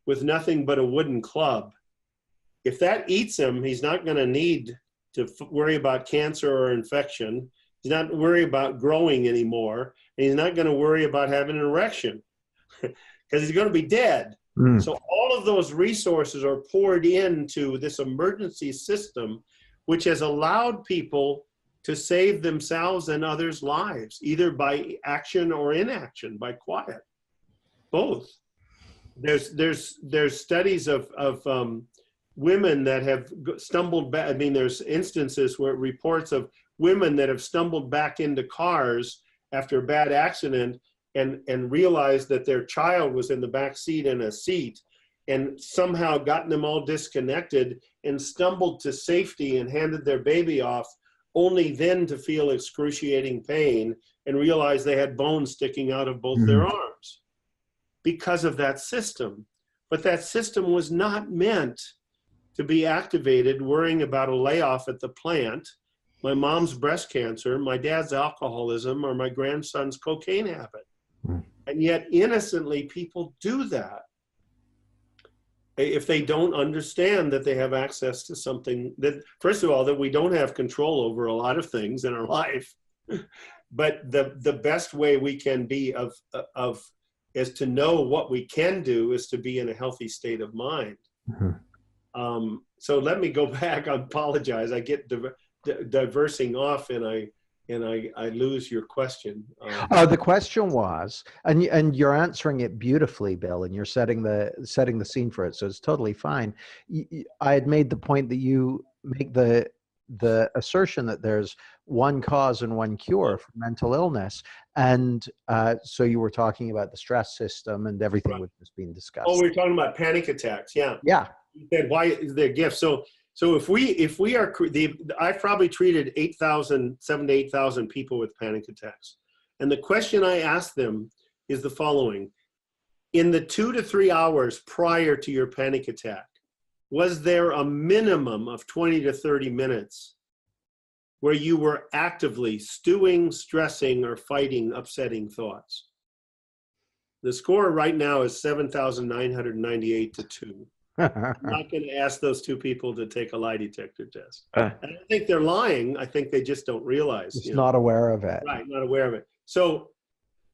with nothing but a wooden club, if that eats him, he's not going to need to worry about cancer or infection. He's not worried about growing anymore, and he's not going to worry about having an erection because he's going to be dead. So all of those resources are poured into this emergency system, which has allowed people to save themselves and others' lives, either by action or inaction, by quiet, both. There's studies of women that have stumbled back. I mean, there's instances where reports of women that have stumbled back into cars after a bad accident and realized that their child was in the back seat in a seat and somehow gotten them all disconnected and stumbled to safety and handed their baby off, only then to feel excruciating pain and realize they had bones sticking out of both their arms because of that system. But that system was not meant to be activated worrying about a layoff at the plant, my mom's breast cancer, my dad's alcoholism, or my grandson's cocaine habit. And yet innocently people do that if they don't understand that they have access to something that, first of all, that we don't have control over a lot of things in our life, but the best way we can be is to know what we can do is to be in a healthy state of mind. So let me go back. I apologize. I get diversing off and I lose your question. The question was, and you're answering it beautifully, Bill, and you're setting the scene for it, so it's totally fine. I had made the point that you make the assertion that there's one cause and one cure for mental illness, and so you were talking about the stress system and everything Right. was just being discussed. Oh, we were talking about panic attacks. Yeah. Yeah. Why is there gifts? So if we are, I've probably treated 7,000 to 8,000 people with panic attacks. And the question I ask them is the following: in the 2 to 3 hours prior to your panic attack, was there a minimum of 20 to 30 minutes where you were actively stewing, stressing, or fighting upsetting thoughts? The score right now is 7,998 to 2. I'm not going to ask those two people to take a lie detector test. I don't think they're lying. I think they just don't realize. Just not aware of it. Right, not aware of it. So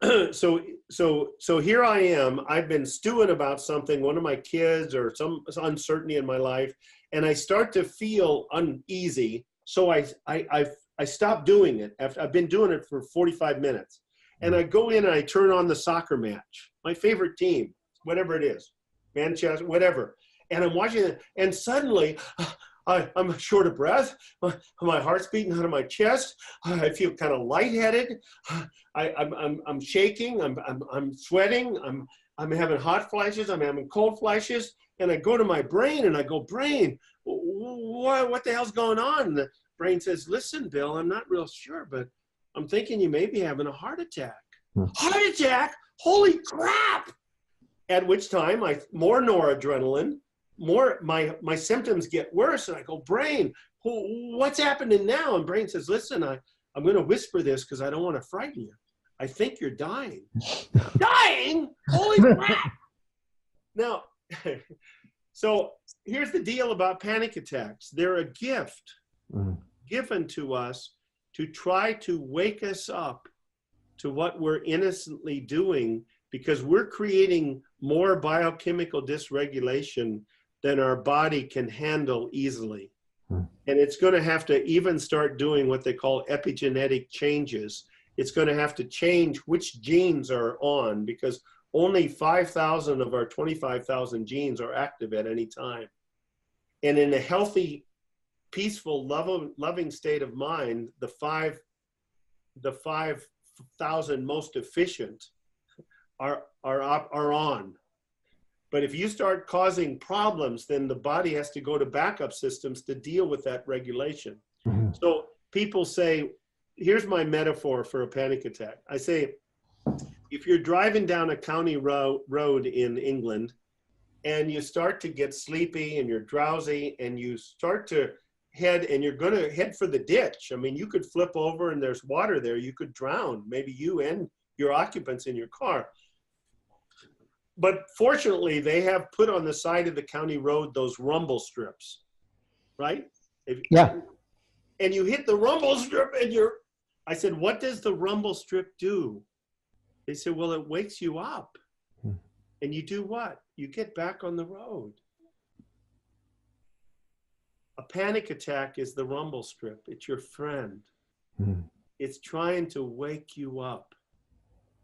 here I am. I've been stewing about something, one of my kids or some uncertainty in my life, and I start to feel uneasy. So I stopped doing it. I've been doing it for 45 minutes. And I go in and I turn on the soccer match, my favorite team, whatever it is, Manchester, whatever. And I'm watching it, and suddenly I'm short of breath. My heart's beating out of my chest. I feel kind of lightheaded. I'm shaking. I'm sweating. I'm having hot flashes. I'm having cold flashes. And I go to my brain and I go, brain, what the hell's going on? And the brain says, listen, Bill, I'm not real sure, but I'm thinking you may be having a heart attack. Heart attack? Holy crap! At which time, more noradrenaline, my symptoms get worse, and I go, brain, what's happening now? And brain says, listen, I'm going to whisper this because I don't want to frighten you. I think you're dying. Dying? Holy crap! Now, so here's the deal about panic attacks. They're a gift given to us to try to wake us up to what we're innocently doing, because we're creating more biochemical dysregulation than our body can handle easily. And it's going to have to even start doing what they call epigenetic changes. It's going to have to change which genes are on, because only 5,000 of our 25,000 genes are active at any time. And in a healthy, peaceful, loving state of mind, the 5,000 most efficient are on. But if you start causing problems, then the body has to go to backup systems to deal with that regulation. So people say, here's my metaphor for a panic attack. I say, if you're driving down a county road in England and you start to get sleepy and you're drowsy and you start to head, and you're going to head for the ditch. I mean, you could flip over and there's water there. You could drown, maybe you and your occupants in your car. But fortunately, they have put on the side of the county road those rumble strips, right? Yeah. And you hit the rumble strip and I said, what does the rumble strip do? They said, well, it wakes you up. And you do what? You get back on the road. A panic attack is the rumble strip. It's your friend. It's trying to wake you up.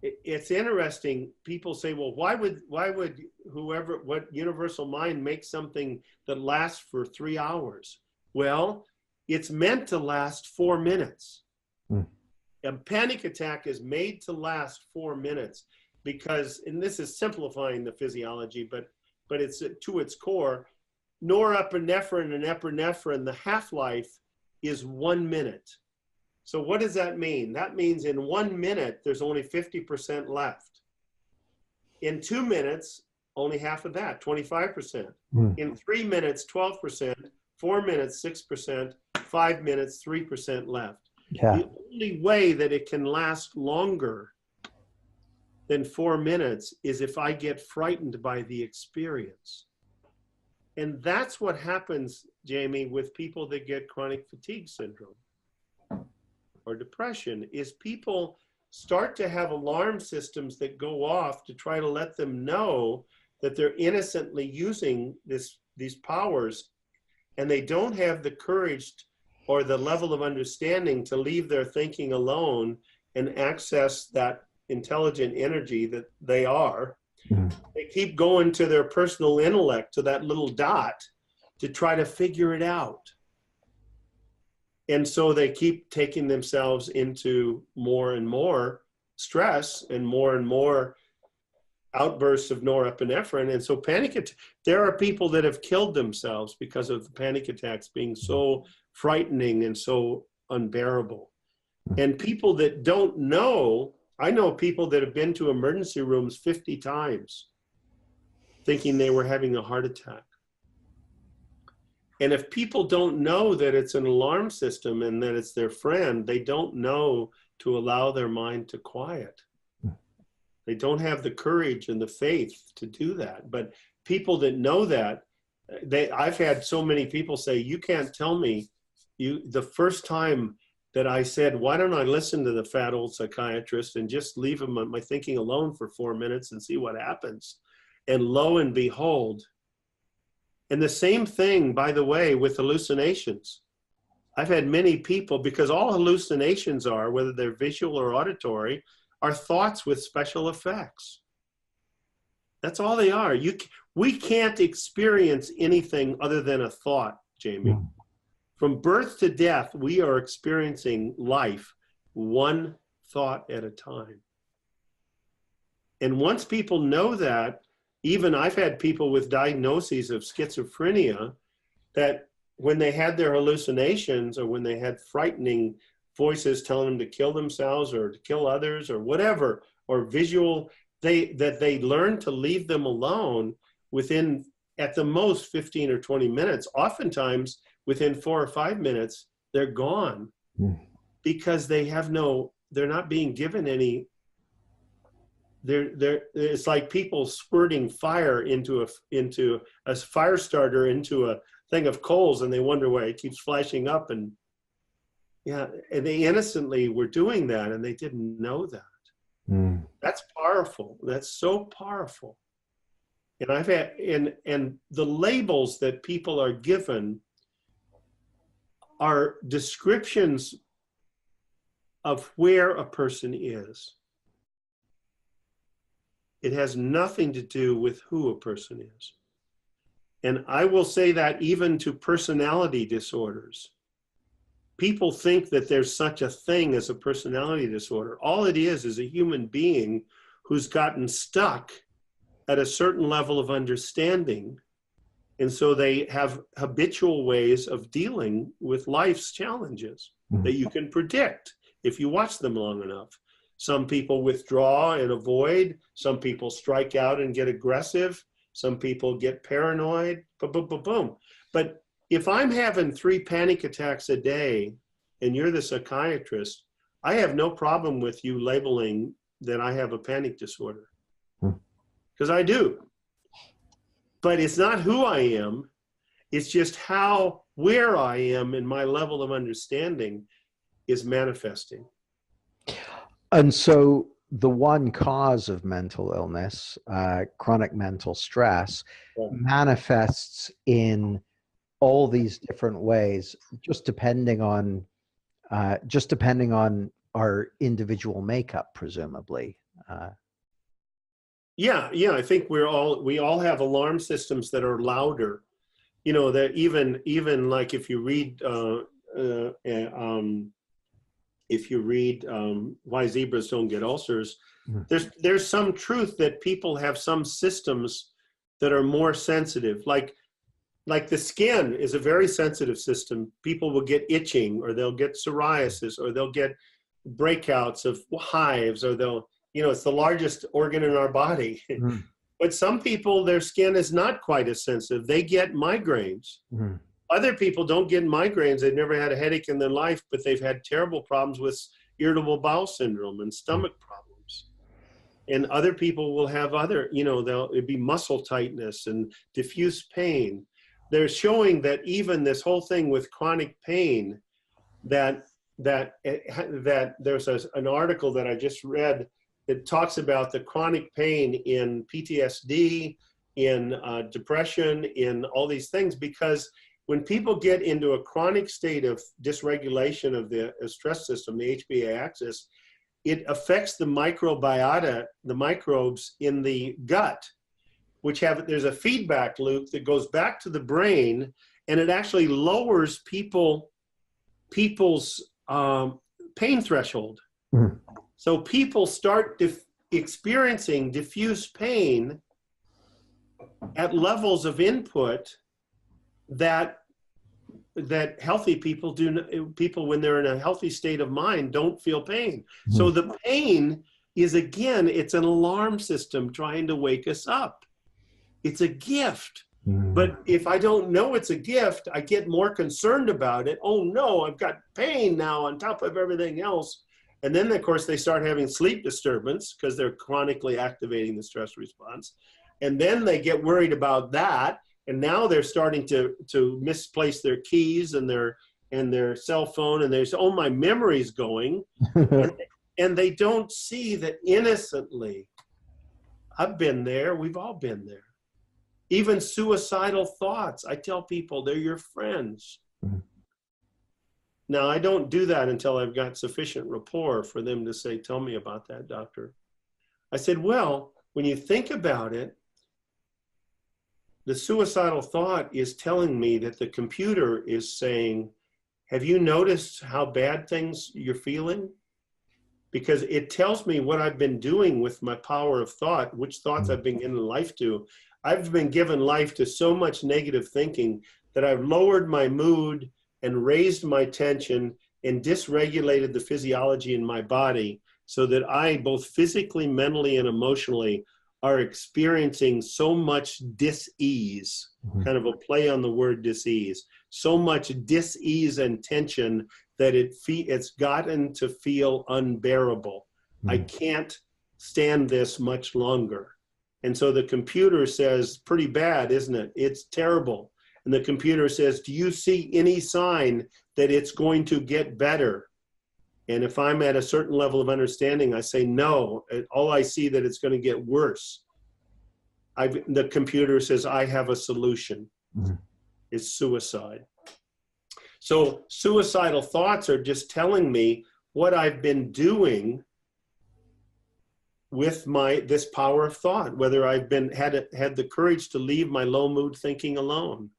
It's interesting. People say, well, why would what universal mind make something that lasts for 3 hours? Well, it's meant to last 4 minutes. A panic attack is made to last 4 minutes because, and this is simplifying the physiology, but it's to its core, norepinephrine and epinephrine, the half-life is 1 minute. So what does that mean? That means in 1 minute, there's only 50% left. In 2 minutes, only half of that, 25%. In 3 minutes, 12%, 4 minutes, 6%, 5 minutes, 3% left. Yeah. The only way that it can last longer than 4 minutes is if I get frightened by the experience. And that's what happens, Jamie, with people that get chronic fatigue syndrome or depression, is people start to have alarm systems that go off to try to let them know that they're innocently using these powers, and they don't have the courage or the level of understanding to leave their thinking alone and access that intelligent energy that they are. They keep going to their personal intellect, to that little dot, to try to figure it out. And so they keep taking themselves into more and more stress and more outbursts of norepinephrine. And so there are people that have killed themselves because of the panic attacks being so frightening and so unbearable. And people that don't know, I know people that have been to emergency rooms 50 times thinking they were having a heart attack. And if people don't know that it's an alarm system and that it's their friend, they don't know to allow their mind to quiet. They don't have the courage and the faith to do that. But people that know that, I've had so many people say, you can't tell me, the first time that I said, why don't I listen to the fat old psychiatrist and just leave my thinking alone for 4 minutes and see what happens? And lo and behold, and the same thing, by the way, with hallucinations. I've had many people, because all hallucinations are, whether they're visual or auditory, are thoughts with special effects. That's all they are. We can't experience anything other than a thought, Jamie. From birth to death, we are experiencing life one thought at a time. And once people know that, even I've had people with diagnoses of schizophrenia that when they had their hallucinations or when they had frightening voices telling them to kill themselves or to kill others or whatever, or visual, that they learned to leave them alone within, at the most, 15 or 20 minutes. Oftentimes, within 4 or 5 minutes, they're gone because they're not being given any. It's like people squirting fire into a fire starter into a thing of coals, and they wonder why it keeps flashing up. And yeah, and they innocently were doing that, and they didn't know that. That's powerful. That's so powerful. And I've had, and the labels that people are given are descriptions of where a person is. It has nothing to do with who a person is. And I will say that even to personality disorders. People think that there's such a thing as a personality disorder. All it is a human being who's gotten stuck at a certain level of understanding. And so they have habitual ways of dealing with life's challenges that you can predict if you watch them long enough. Some people withdraw and avoid. Some people strike out and get aggressive. Some people get paranoid. Boom. But if I'm having 3 panic attacks a day and you're the psychiatrist, I have no problem with you labeling that I have a panic disorder. Because I do. But it's not who I am. It's just where I am in my level of understanding is manifesting. And so the one cause of mental illness, chronic mental stress, manifests in all these different ways, just depending on our individual makeup, presumably. Yeah. I think we all have alarm systems that are louder. You know, that even like if you read Why Zebras Don't Get Ulcers, there's some truth that people have some systems that are more sensitive. Like the skin is a very sensitive system. People will get itching, or they'll get psoriasis, or they'll get breakouts of hives, or it's the largest organ in our body. But some people, their skin is not quite as sensitive. They get migraines. Other people don't get migraines. They've never had a headache in their life, but they've had terrible problems with irritable bowel syndrome and stomach problems. And other people will have it'd be muscle tightness and diffuse pain. They're showing that even this whole thing with chronic pain, that there's an article that I just read that talks about the chronic pain in PTSD, in depression, in all these things, because when people get into a chronic state of dysregulation of the stress system, the HPA axis, it affects the microbiota, the microbes in the gut, there's a feedback loop that goes back to the brain, and it actually lowers people's pain threshold. So people start experiencing diffuse pain at levels of input that healthy people people when they're in a healthy state of mind don't feel pain. So the pain is, again, it's an alarm system trying to wake us up. It's a gift. But if I don't know it's a gift, I get more concerned about it. Oh no, I've got pain now on top of everything else. And then, of course, they start having sleep disturbance because they're chronically activating the stress response. And then they get worried about that. And now they're starting to misplace their keys and their cell phone, and they say, oh, my memory's going. And they don't see that innocently. I've been there. We've all been there. Even suicidal thoughts. I tell people they're your friends. Now, I don't do that until I've got sufficient rapport for them to say, tell me about that, doctor. I said, well, when you think about it, the suicidal thought is telling me that the computer is saying, have you noticed how bad things you're feeling? Because it tells me what I've been doing with my power of thought, which thoughts I've been given life to. I've been given life to so much negative thinking that I've lowered my mood and raised my tension and dysregulated the physiology in my body so that I, both physically, mentally, and emotionally, are experiencing so much dis-ease, kind of a play on the word dis-ease, so much dis-ease and tension that it's gotten to feel unbearable. I can't stand this much longer. And so the computer says, pretty bad, isn't it? It's terrible. And the computer says, do you see any sign that it's going to get better? And if I'm at a certain level of understanding, I say, no, all I see that it's going to get worse. The computer says, I have a solution. It's suicide. So suicidal thoughts are just telling me what I've been doing with this power of thought, whether I've had the courage to leave my low mood thinking alone.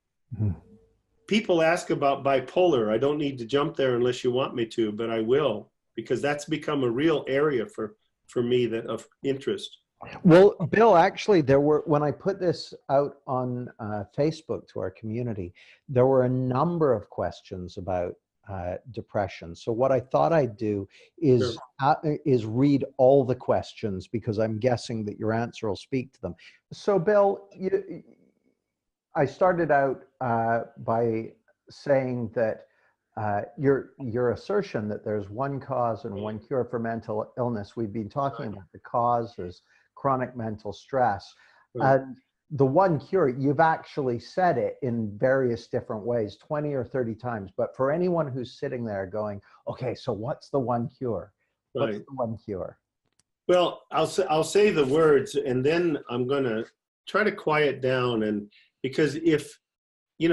People ask about bipolar. I don't need to jump there unless you want me to, but I will, because that's become a real area for me of interest. Well, Bill, actually, when I put this out on Facebook to our community, there were a number of questions about depression. So what I thought I'd do is read all the questions, because I'm guessing that your answer will speak to them. So Bill, I started out by saying that your assertion that there's one cause and one cure for mental illness. We've been talking about the cause as chronic mental stress. And the one cure, you've actually said it in various different ways, 20 or 30 times. But for anyone who's sitting there going, okay, so what's the one cure? What's the one cure? Well, I'll say the words, and then I'm going to try to quiet down. And because if you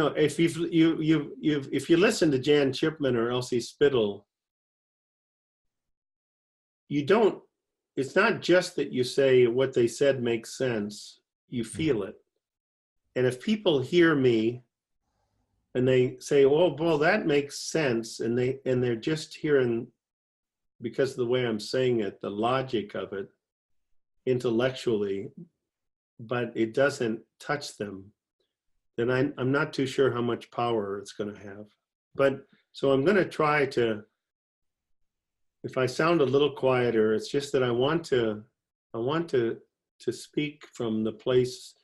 listen to Jan Chipman or Elsie Spittle, it's not just that you say what they said makes sense, you feel it. And if people hear me and they say, oh, well, that makes sense, and they're just hearing, because of the way I'm saying it, the logic of it intellectually, but it doesn't touch them, then I'm not too sure how much power it's going to have. But so I'm going to try to, if I sound a little quieter, it's just that I want to speak from the place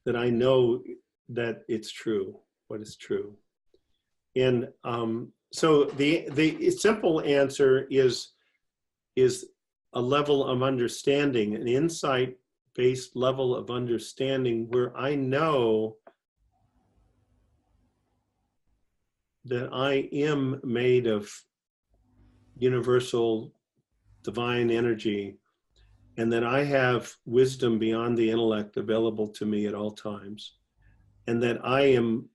that I know that it's true, what is true. And so the simple answer is a level of understanding, an insight-based level of understanding where I know that I am made of universal divine energy, and that I have wisdom beyond the intellect available to me at all times, and that I am,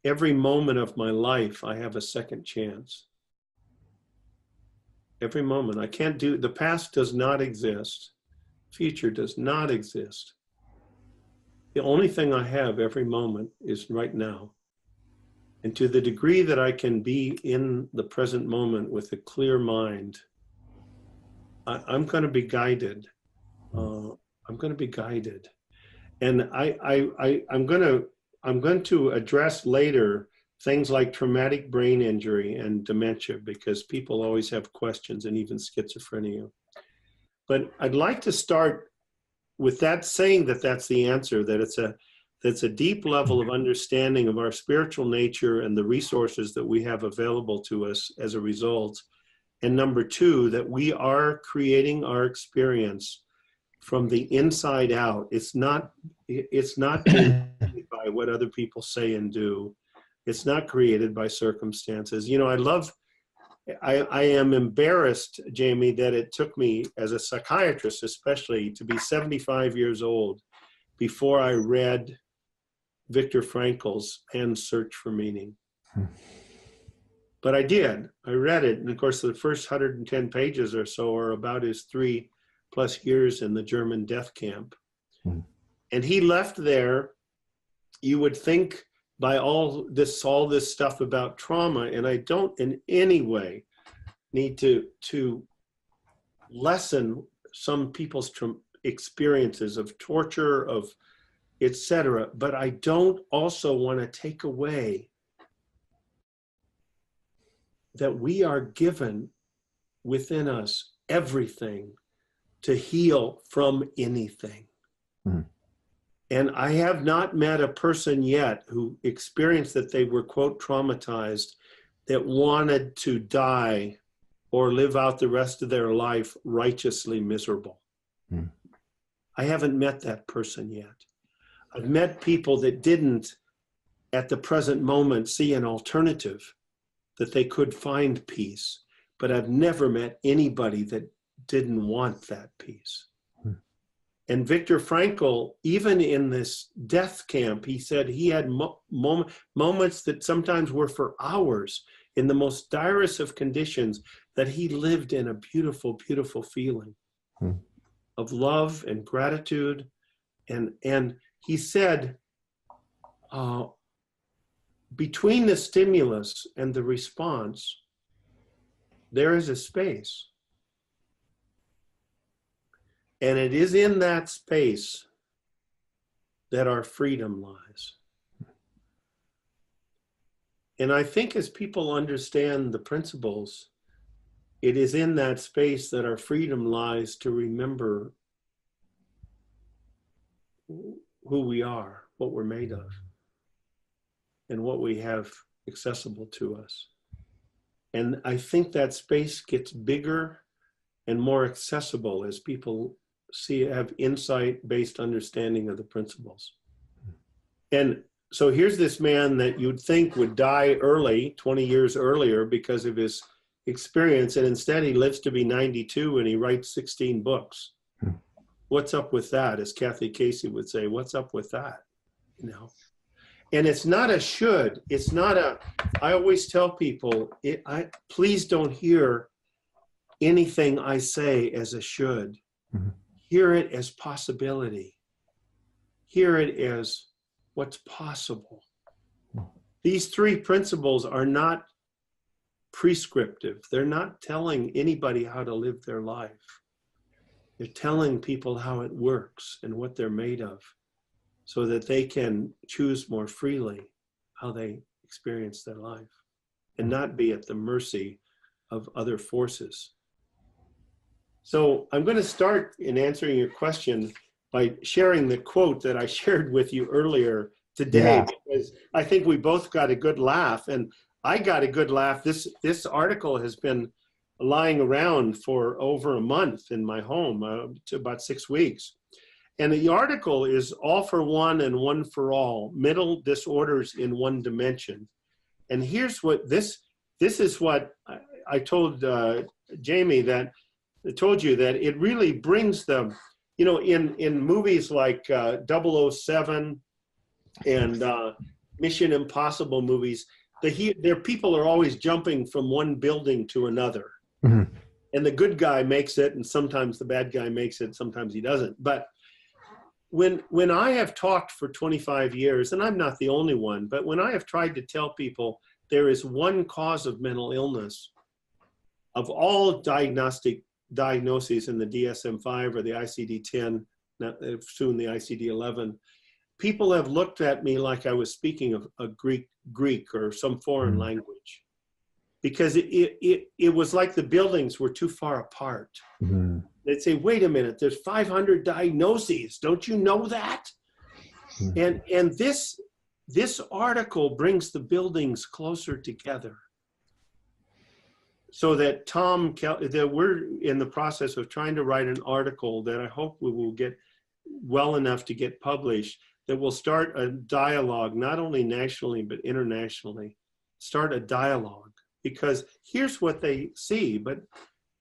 every moment of my life, I have a second chance. Every moment. I can't do, the past does not exist. Future does not exist. The only thing I have every moment is right now. And to the degree that I can be in the present moment with a clear mind, I'm going to be guided. I'm going to be guided. And I'm going to address later things like traumatic brain injury and dementia, because people always have questions, and even schizophrenia. But I'd like to start with that, saying that that's the answer, that it's a deep level of understanding of our spiritual nature and the resources that we have available to us as a result. And number two, that we are creating our experience from the inside out. It's not being created by what other people say and do. It's not created by circumstances. You know, I am embarrassed, Jamie, that it took me as a psychiatrist, especially, to be 75 years old before I read Viktor Frankl's Man's Search for Meaning. But I did. I read it. And of course, the first 110 pages or so are about his 3+ years in the German death camp. And he left there, you would think, by all this stuff about trauma, and I don't in any way need to lessen some people's experiences of torture, of etc. But I don't also want to take away that we are given within us everything to heal from anything. And I have not met a person yet who experienced that they were, quote, traumatized, that wanted to die or live out the rest of their life righteously miserable. I haven't met that person yet. I've met people that didn't, at the present moment, see an alternative, that they could find peace. But I've never met anybody that didn't want that peace. And Viktor Frankl, even in this death camp, he said he had moments that sometimes were for hours in the most direst of conditions, that he lived in a beautiful, beautiful feeling of love and gratitude. And he said, between the stimulus and the response, there is a space. And it is in that space that our freedom lies. And I think as people understand the principles, it is in that space that our freedom lies to remember who we are, what we're made of, and what we have accessible to us. And I think that space gets bigger and more accessible as people have insight-based understanding of the principles. And so here's this man that you'd think would die early, 20 years earlier, because of his experience, and instead he lives to be 92 and he writes 16 books. What's up with that? As Kathy Casey would say, what's up with that? You know? And it's not a should. It's not a, I always tell people, please don't hear anything I say as a should. Hear it as possibility. Hear it as what's possible. These 3 principles are not prescriptive. They're not telling anybody how to live their life. They're telling people how it works and what they're made of, so that they can choose more freely how they experience their life and not be at the mercy of other forces. So I'm going to start in answering your question by sharing the quote that I shared with you earlier today, because I think we both got a good laugh, and I got a good laugh. This article has been lying around for over a month in my home, to about 6 weeks. And the article is All for One and One for All, Mental Disorders in One Dimension. And here's what this is what I told Jamie, that I told you that it really brings them, you know, in movies like 007 and Mission Impossible movies, their people are always jumping from one building to another. And the good guy makes it, and sometimes the bad guy makes it, sometimes he doesn't. But when I have talked for 25 years, and I'm not the only one, but when I have tried to tell people there is one cause of mental illness, of all diagnoses in the DSM-5 or the ICD-10, soon the ICD-11, people have looked at me like I was speaking of a Greek or some foreign language, because it was like the buildings were too far apart. They'd say, wait a minute, there's 500 diagnoses. Don't you know that? And this article brings the buildings closer together, so that that we're in the process of trying to write an article that I hope we will get well enough to get published, that will start a dialogue, not only nationally, but internationally, start a dialogue. Because here's what they see, but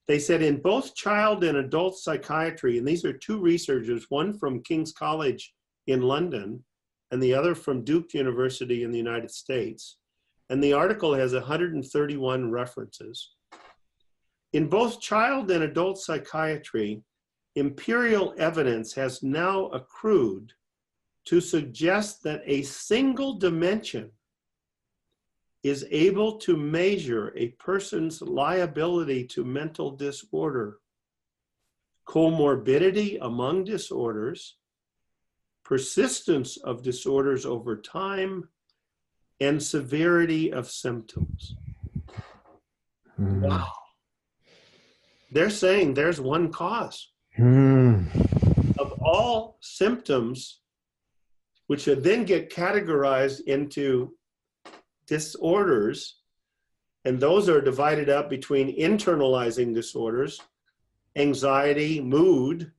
they said in both child and adult psychiatry, and these are 2 researchers, one from King's College in London and the other from Duke University in the United States. And the article has 131 references. In both child and adult psychiatry, empirical evidence has now accrued to suggest that a single dimension is able to measure a person's liability to mental disorder, comorbidity among disorders, persistence of disorders over time, and severity of symptoms. Wow. They're saying there's one cause. Of all symptoms, which should then get categorized into disorders, and those are divided up between internalizing disorders, anxiety, mood,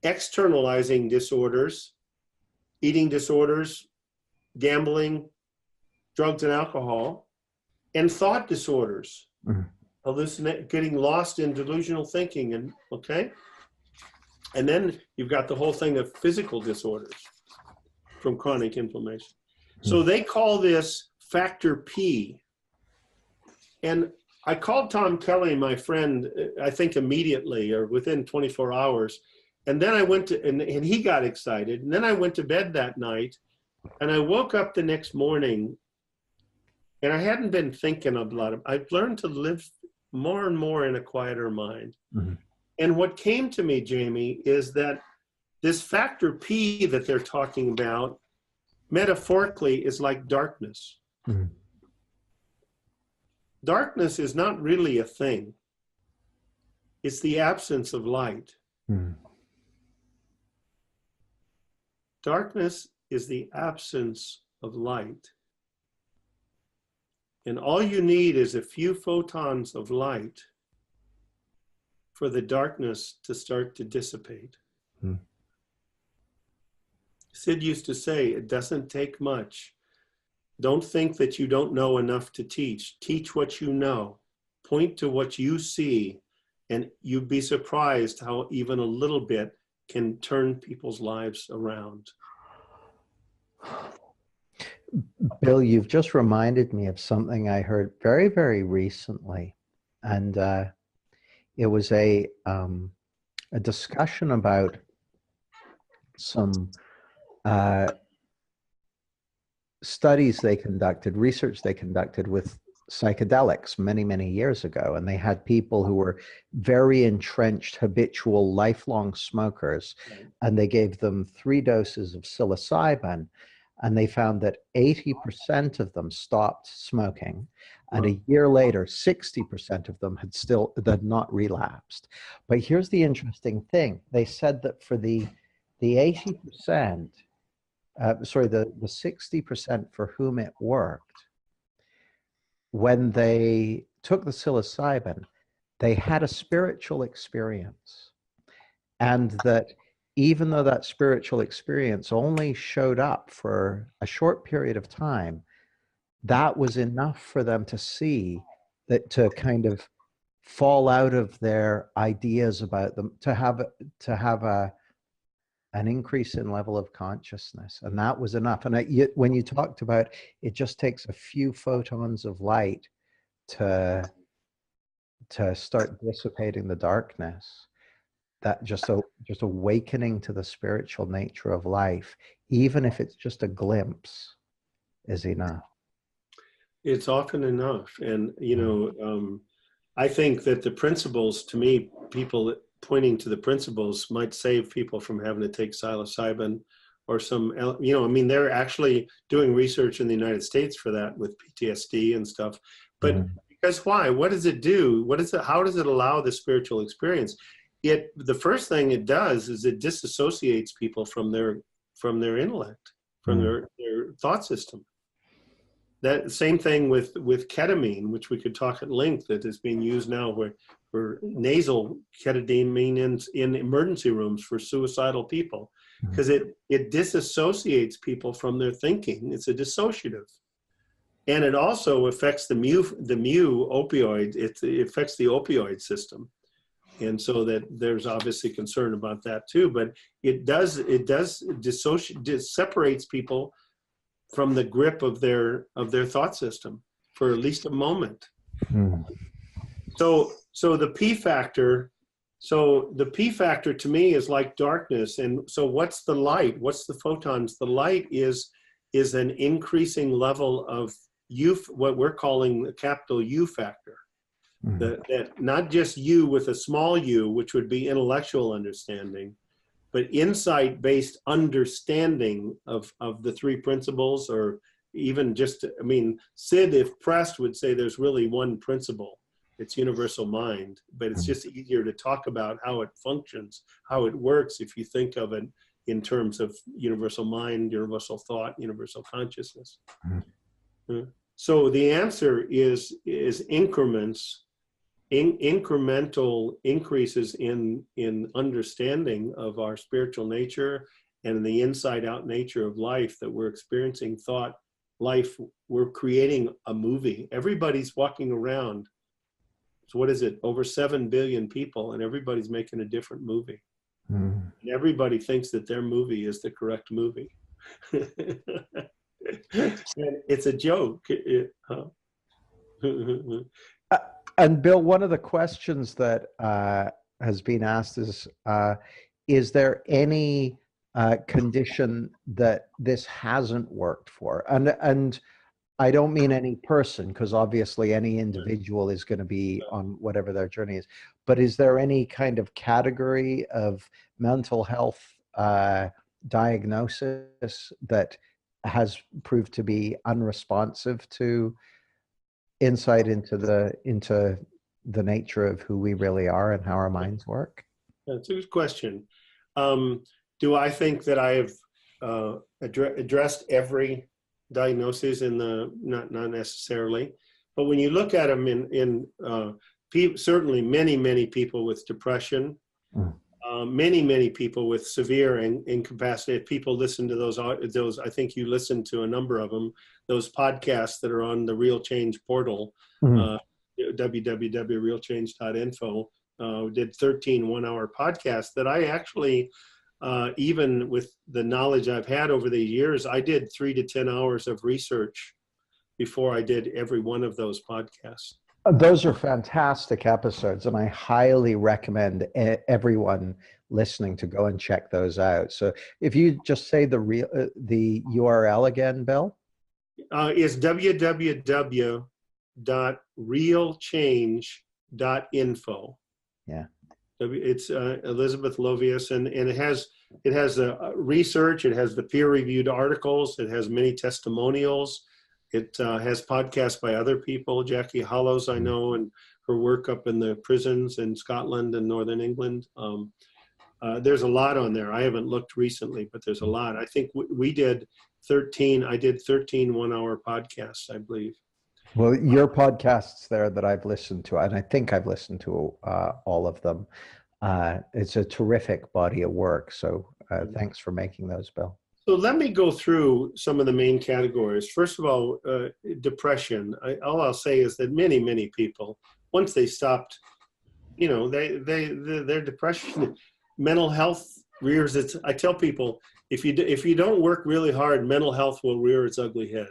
externalizing disorders, eating disorders, gambling, drugs and alcohol, and thought disorders, getting lost in delusional thinking, and okay? And then you've got the whole thing of physical disorders from chronic inflammation. So they call this factor P. And I called Tom Kelly, my friend, I think immediately or within 24 hours. And then I went to, and he got excited. And then I went to bed that night, and I woke up the next morning, and I hadn't been thinking a lot. I've learned to live more and more in a quieter mind. And what came to me, Jamie, is that this factor P that they're talking about, metaphorically, is like darkness. Darkness is not really a thing. It's the absence of light. Darkness is the absence of light. And all you need is a few photons of light for the darkness to start to dissipate. Sid used to say, it doesn't take much. Don't think that you don't know enough to teach. Teach what you know. Point to what you see, and you'd be surprised how even a little bit can turn people's lives around. Bill, you've just reminded me of something I heard very, very recently. And it was a discussion about some studies they conducted, research they conducted with psychedelics many, many years ago. And they had people who were very entrenched, habitual, lifelong smokers, and they gave them 3 doses of psilocybin. And they found that 80% of them stopped smoking. And a year later, 60% of them had not relapsed. But here's the interesting thing. They said that for the 80%, the 60% for whom it worked, when they took the psilocybin, they had a spiritual experience. And that even though that spiritual experience only showed up for a short period of time, that was enough for them to see that, to kind of fall out of their ideas about them, to have an increase in level of consciousness. And that was enough. And when you talked about it just takes a few photons of light to start dissipating the darkness, that just awakening to the spiritual nature of life, even if it's just a glimpse, is enough. It's often enough. And, I think that the principles, to me, people pointing to the principles might save people from having to take psilocybin or some, they're actually doing research in the United States for that with PTSD and stuff. But because why? What does it do? How does it allow the spiritual experience? The first thing it does is it disassociates people from their intellect, from their thought system. That same thing with ketamine, which we could talk at length, that is being used now for nasal ketamine in emergency rooms for suicidal people, because it disassociates people from their thinking. It's a dissociative. And it also affects the mu opioid. It affects the opioid system. And so that there's obviously concern about that too, but it separates people from the grip of their thought system for at least a moment. Mm. So the P factor, to me is like darkness. And so what's the light? What's the photons? The light is an increasing level of U, what we're calling the capital U factor. That not just you with a small u, which would be intellectual understanding, but insight-based understanding of the three principles, or even just, I mean, Sid, if pressed, would say there's really one principle. It's universal mind, but it's just easier to talk about how it functions, how it works, if you think of it in terms of universal mind, universal thought, universal consciousness. So the answer is increments, incremental increases in understanding of our spiritual nature and the inside out nature of life that we're experiencing. Thought life, we're creating a movie. Everybody's walking around. So what is it? Over 7 billion people, and everybody's making a different movie. And everybody thinks that their movie is the correct movie. It's a joke. And Bill, one of the questions that has been asked is there any condition that this hasn't worked for? And I don't mean any person, because obviously any individual is going to be on whatever their journey is, but is there any kind of category of mental health diagnosis that has proved to be unresponsive to insight into the nature of who we really are and how our minds work? That's a good question. Do I think that I have addressed every diagnosis in the, not necessarily, but when you look at them certainly many people with depression, many people with severe incapacity. If people listen to those, I think you listened to a number of them, those podcasts that are on the Real Change portal, www.realchange.info, did 13 one-hour podcasts that I actually, even with the knowledge I've had over the years, I did 3 to 10 hours of research before I did every one of those podcasts. Those are fantastic episodes, and I highly recommend everyone listening to go and check those out. So if you just say the URL again, Bill? Is www.realchange.info. Yeah. It's Elizabeth Lovius, and it has research, it has the peer-reviewed articles, it has many testimonials, it has podcasts by other people, Jackie Hollows, I know, and her work up in the prisons in Scotland and Northern England. There's a lot on there. I haven't looked recently, but there's a lot. I think I did 13 one-hour podcasts, I believe. Well, your podcasts there that I've listened to, and I think I've listened to all of them. It's a terrific body of work. So thanks for making those, Bill. So let me go through some of the main categories. First of all, depression. All I'll say is that many people, once they stopped, their depression, mental health rears its. I tell people, if you don't work really hard, mental health will rear its ugly head.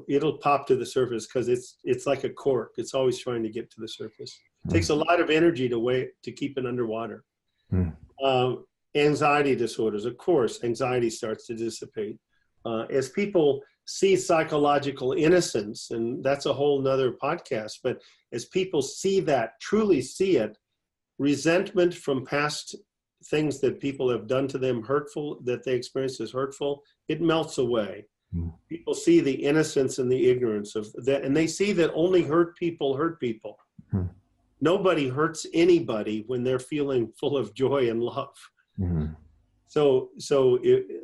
It'll pop to the surface because it's like a cork. It's always trying to get to the surface. It takes a lot of energy to keep it underwater. Anxiety disorders, of course, anxiety starts to dissipate. As people see psychological innocence, and that's a whole nother podcast, but as people see that, truly see it, resentment from past things that people have done to them, hurtful, that they experience as hurtful, it melts away. People see the innocence and the ignorance of that, and they see that only hurt people hurt people. Nobody hurts anybody when they're feeling full of joy and love. So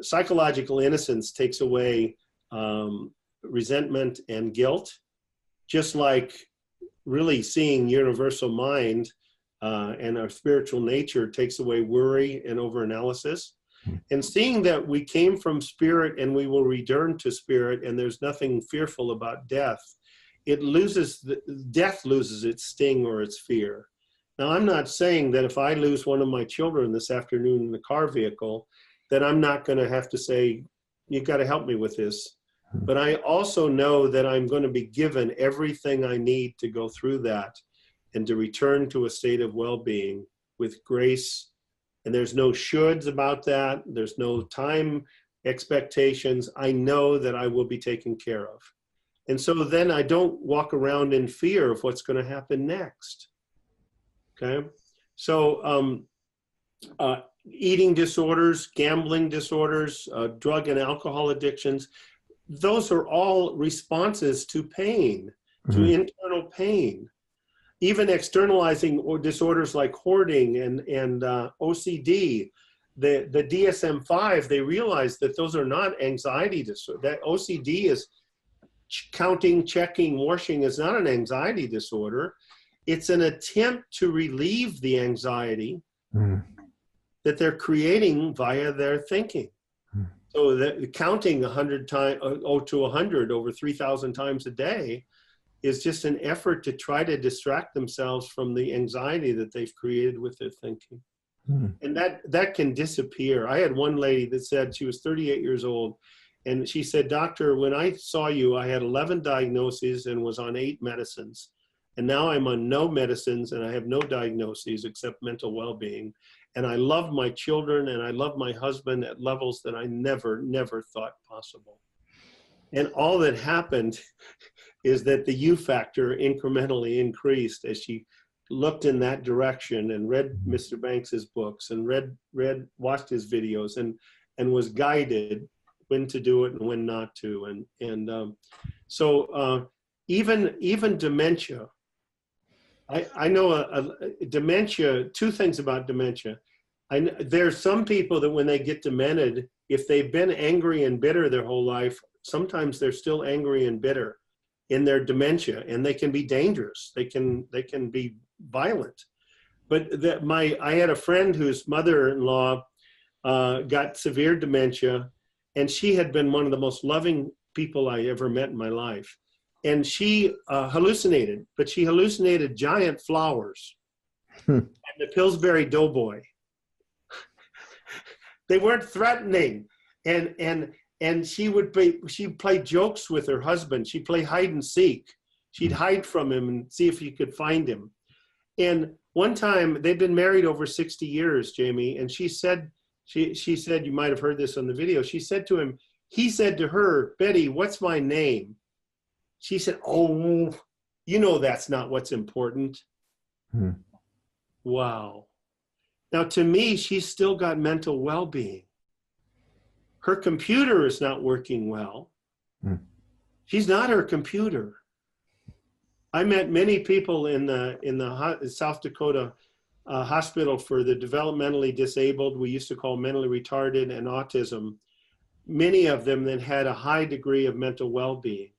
psychological innocence takes away resentment and guilt, just like really seeing universal mind and our spiritual nature takes away worry and overanalysis. And seeing that we came from spirit and we will return to spirit, and there's nothing fearful about death, death loses its sting or its fear. Now, I'm not saying that if I lose one of my children this afternoon in the car vehicle, that I'm not going to have to say, you got to help me with this. But I also know that I'm going to be given everything I need to go through that and to return to a state of well-being with grace. And there's no shoulds about that. There's no time expectations. I know that I will be taken care of. And so then I don't walk around in fear of what's going to happen next. Okay. So eating disorders, gambling disorders, drug and alcohol addictions, those are all responses to pain, to internal pain. Even externalizing or disorders like hoarding and OCD, the DSM-5, they realize that those are not anxiety disorders. That OCD is counting, checking, washing is not an anxiety disorder. It's an attempt to relieve the anxiety that they're creating via their thinking. So that counting 100 times, to 100 over 3,000 times a day is just an effort to try to distract themselves from the anxiety that they've created with their thinking. And that can disappear. I had one lady that said, she was 38 years old, and she said, "Doctor, when I saw you, I had 11 diagnoses and was on 8 medicines. And now I'm on no medicines and I have no diagnoses except mental well-being. And I love my children and I love my husband at levels that I never thought possible." And all that happened is that the U factor incrementally increased as she looked in that direction and read Mr. Banks's books and watched his videos and was guided when to do it and when not to. So even dementia, I know dementia, 2 things about dementia. There's some people that when they get demented, if they've been angry and bitter their whole life, sometimes they're still angry and bitter in their dementia, and they can be dangerous. They can be violent. But I had a friend whose mother-in-law got severe dementia, and she had been one of the most loving people I ever met in my life. And she hallucinated, but she hallucinated giant flowers and the Pillsbury Doughboy. They weren't threatening, and she'd play jokes with her husband. She'd play hide and seek. She'd hide from him and see if he could find him. And one time, they'd been married over 60 years, Jamie, and she said, you might have heard this on the video. She said to him, he said to her, "Betty, what's my name?" She said, "Oh, you know that's not what's important." Wow. Now, to me, she's still got mental well-being. Her computer is not working well. She's not her computer. I met many people in the South Dakota hospital for the developmentally disabled, we used to call mentally retarded, and autism. Many of them that had a high degree of mental well-being.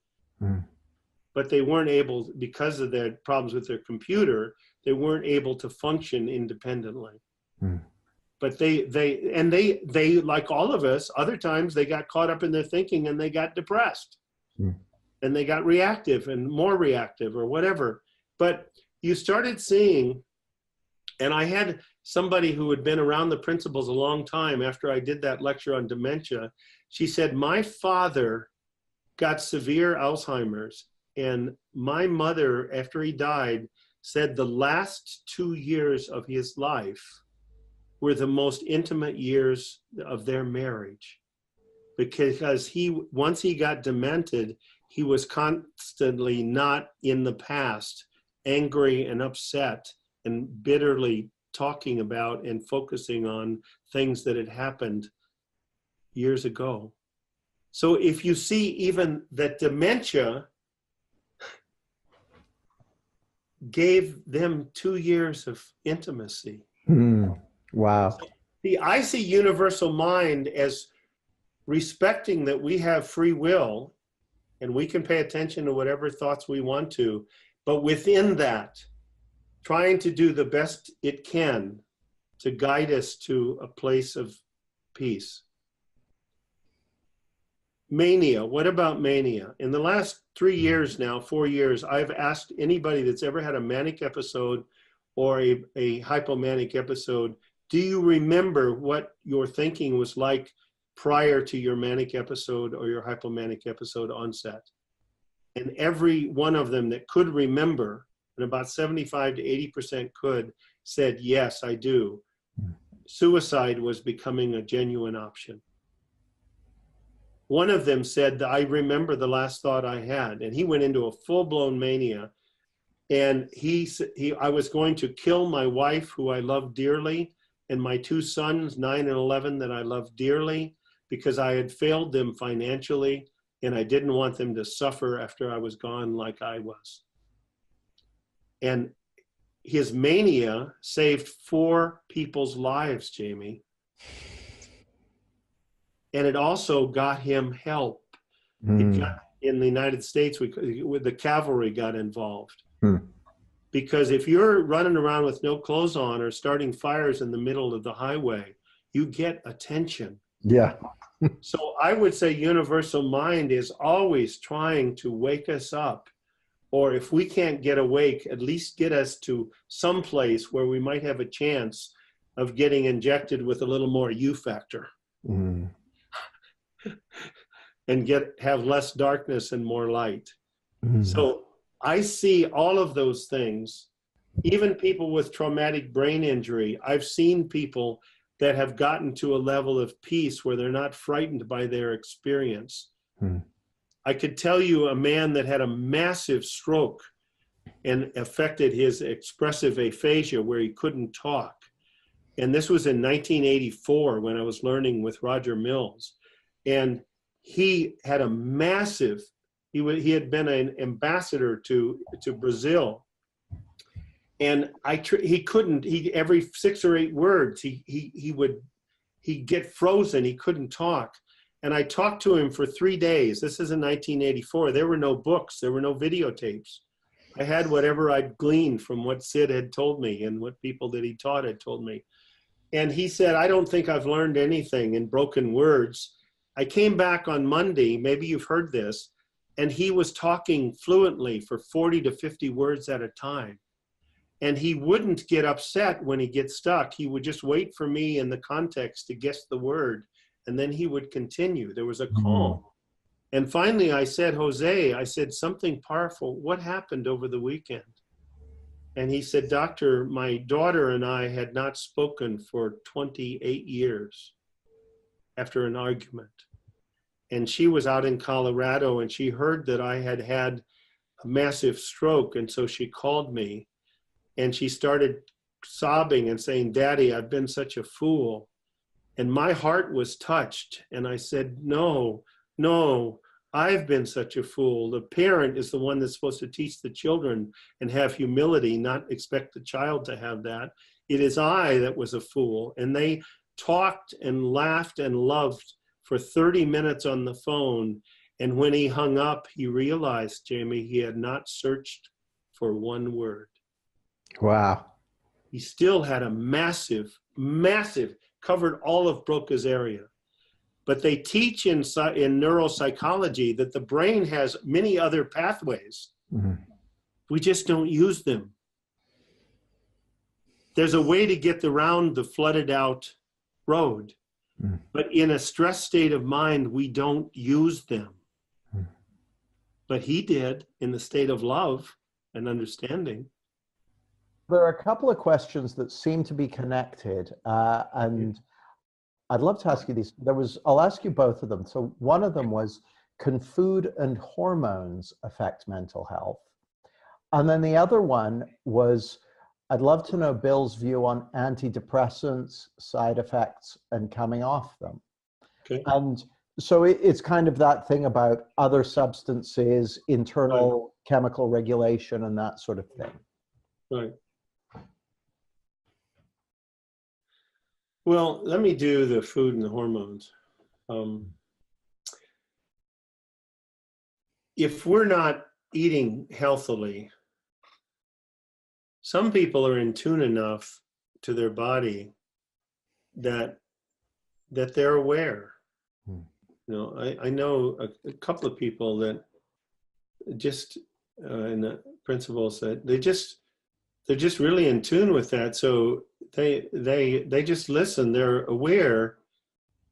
But they weren't able, because of their problems with their computer, they weren't able to function independently. But they like all of us, other times they got caught up in their thinking and they got depressed. And they got reactive and more reactive or whatever. But you started seeing, and I had somebody who had been around the principles a long time after I did that lecture on dementia. She said, "My father got severe Alzheimer's, and my mother, after he died, said the last 2 years of his life were the most intimate years of their marriage, because once he got demented, he was constantly not in the past, angry and upset and bitterly talking about and focusing on things that had happened years ago." So if you see even that dementia gave them 2 years of intimacy. Wow. See, I see universal mind as respecting that we have free will and we can pay attention to whatever thoughts we want to, but within that, trying to do the best it can to guide us to a place of peace. Mania, what about mania? In the last 3 years now, 4 years, I've asked anybody that's ever had a manic episode or a hypomanic episode, do you remember what your thinking was like prior to your manic episode or your hypomanic episode onset? And every one of them that could remember, and about 75 to 80% could, said, yes, I do. Suicide was becoming a genuine option. One of them said, I remember the last thought I had, and he went into a full-blown mania. And I was going to kill my wife, who I love dearly, and my two sons, 9 and 11, that I love dearly, because I had failed them financially, and I didn't want them to suffer after I was gone like I was. And his mania saved 4 people's lives, Jamie. And it also got him help. It got, in the United States, the cavalry got involved. Because if you're running around with no clothes on or starting fires in the middle of the highway, you get attention. Yeah. So I would say universal mind is always trying to wake us up. Or if we can't get awake, at least get us to some place where we might have a chance of getting injected with a little more U factor. And have less darkness and more light. So I see all of those things. Even people with traumatic brain injury, I've seen people that have gotten to a level of peace where they're not frightened by their experience. I could tell you a man that had a massive stroke and affected his expressive aphasia where he couldn't talk. And this was in 1984 when I was learning with Roger Mills. And he had a massive, he had been an ambassador to Brazil. And every 6 or 8 words, he'd get frozen, he couldn't talk. And I talked to him for 3 days. This is in 1984. There were no books, there were no videotapes. I had whatever I'd gleaned from what Sid had told me and what people that he taught had told me. And he said, I don't think I've learned anything in broken words. I came back on Monday, maybe you've heard this, and he was talking fluently for 40 to 50 words at a time. And he wouldn't get upset when he gets stuck. He would just wait for me in the context to guess the word, and then he would continue. There was a calm. And finally I said, Jose, I said, something powerful. What happened over the weekend? And he said, Doctor, my daughter and I had not spoken for 28 years after an argument. And she was out in Colorado and she heard that I had had a massive stroke. And so she called me and she started sobbing and saying, Daddy, I've been such a fool. And my heart was touched. And I said, no, I've been such a fool. The parent is the one that's supposed to teach the children and have humility, not expect the child to have that. It is I that was a fool. And they talked and laughed and loved for 30 minutes on the phone. And when he hung up, he realized, Jamie, he had not searched for one word. Wow. He still had a massive, covered all of Broca's area. But they teach in neuropsychology that the brain has many other pathways. We just don't use them. There's a way to get around the flooded out road. But in a stress state of mind, we don't use them. But he did in the state of love and understanding. There are a couple of questions that seem to be connected, and I'd love to ask you these. I'll ask you both of them. So one of them was, can food and hormones affect mental health? And then the other one was, I'd love to know Bill's view on antidepressants, side effects, and coming off them. Okay. And so it's kind of that thing about other substances, internal chemical regulation, and that sort of thing. Right. Well, let me do the food and the hormones. If we're not eating healthily, some people are in tune enough to their body that they're aware. You know, I know a couple of people that just, and the principal said, they're just really in tune with that. So they just listen. They're aware.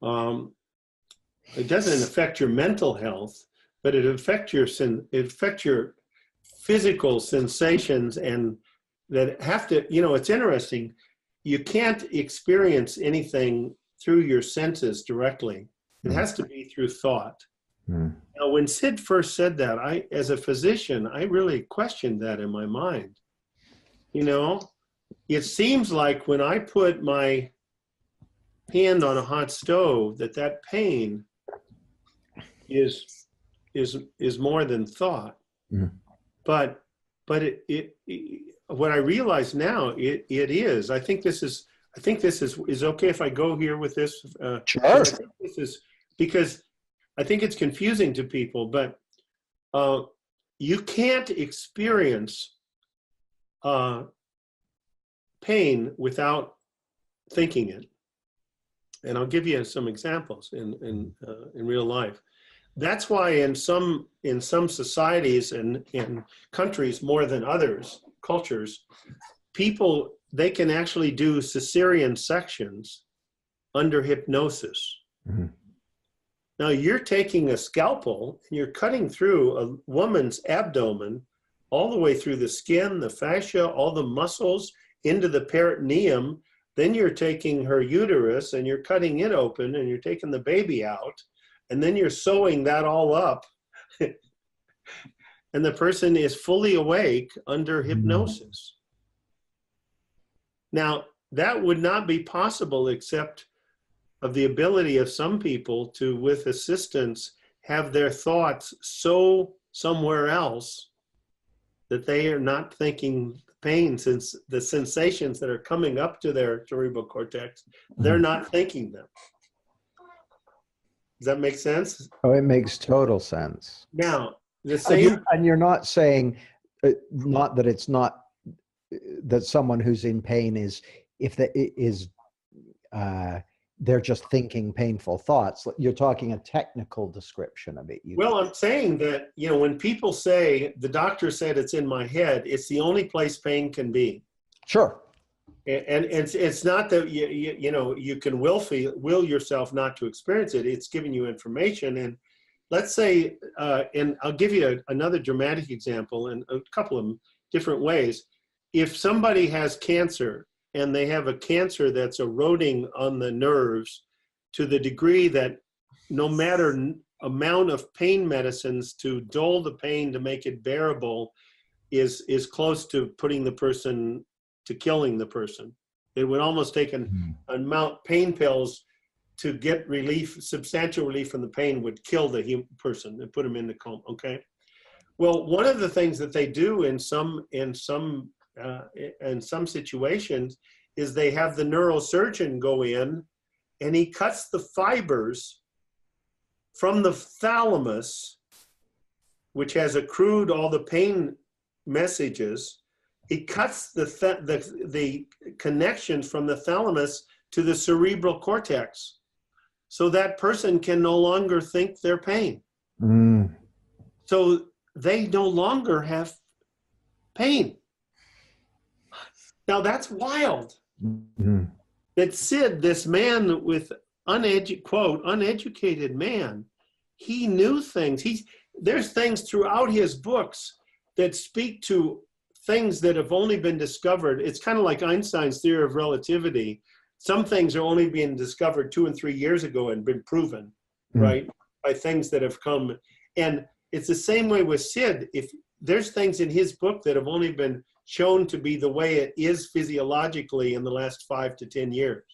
It doesn't affect your mental health, but it affects your physical sensations, and that have to, it's interesting. You can't experience anything through your senses directly. It has to be through thought. Mm. Now, when Sid first said that, as a physician, I really questioned that in my mind. It seems like when I put my hand on a hot stove, that pain is more than thought. Mm. But what I realize now, it is. I think this is okay if I go here with this. Sure. I think this is because I think it's confusing to people, but you can't experience pain without thinking it. And I'll give you some examples in real life. That's why in some societies and in countries more than others, cultures, people, they can actually do cesarean sections under hypnosis. Mm-hmm. Now you're taking a scalpel and you're cutting through a woman's abdomen all the way through the skin, the fascia, all the muscles into the peritoneum. Then you're taking her uterus and you're cutting it open and you're taking the baby out. And then you're sewing that all up. And the person is fully awake under hypnosis. Now, that would not be possible except of the ability of some people to, with assistance, have their thoughts so somewhere else that they are not thinking pain, since the sensations that are coming up to their cerebral cortex, they're not thinking them. Does that make sense? Oh, it makes total sense. Now, the same... And you're not saying, not that it's not, that someone who's in pain is, if that is, they're just thinking painful thoughts. You're talking a technical description of it. Well, I'm saying that, when people say, the doctor said it's in my head, it's the only place pain can be. Sure. And it's not that you can will yourself not to experience it. It's giving you information. And let's say, and I'll give you another dramatic example in a couple of different ways. If somebody has cancer and they have a cancer that's eroding on the nerves to the degree that no matter amount of pain medicines to dull the pain to make it bearable is close to putting the person to killing the person. It would almost take an amount pain pills to get relief, substantial relief from the pain would kill the person and put them in the coma. Okay. Well, one of the things that they do in some situations is they have the neurosurgeon go in and he cuts the fibers from the thalamus, which has accrued all the pain messages. He cuts the connections from the thalamus to the cerebral cortex, so that person can no longer think their pain. Mm. So they no longer have pain. Now that's wild. Mm-hmm. That Sid, this man with uneducated man, he knew things. There's things throughout his books that speak to things that have only been discovered. It's kind of like Einstein's theory of relativity. Some things are only being discovered 2 and 3 years ago and been proven, right? By things that have come. And it's the same way with Sid. If there's things in his book that have only been shown to be the way it is physiologically in the last 5 to 10 years.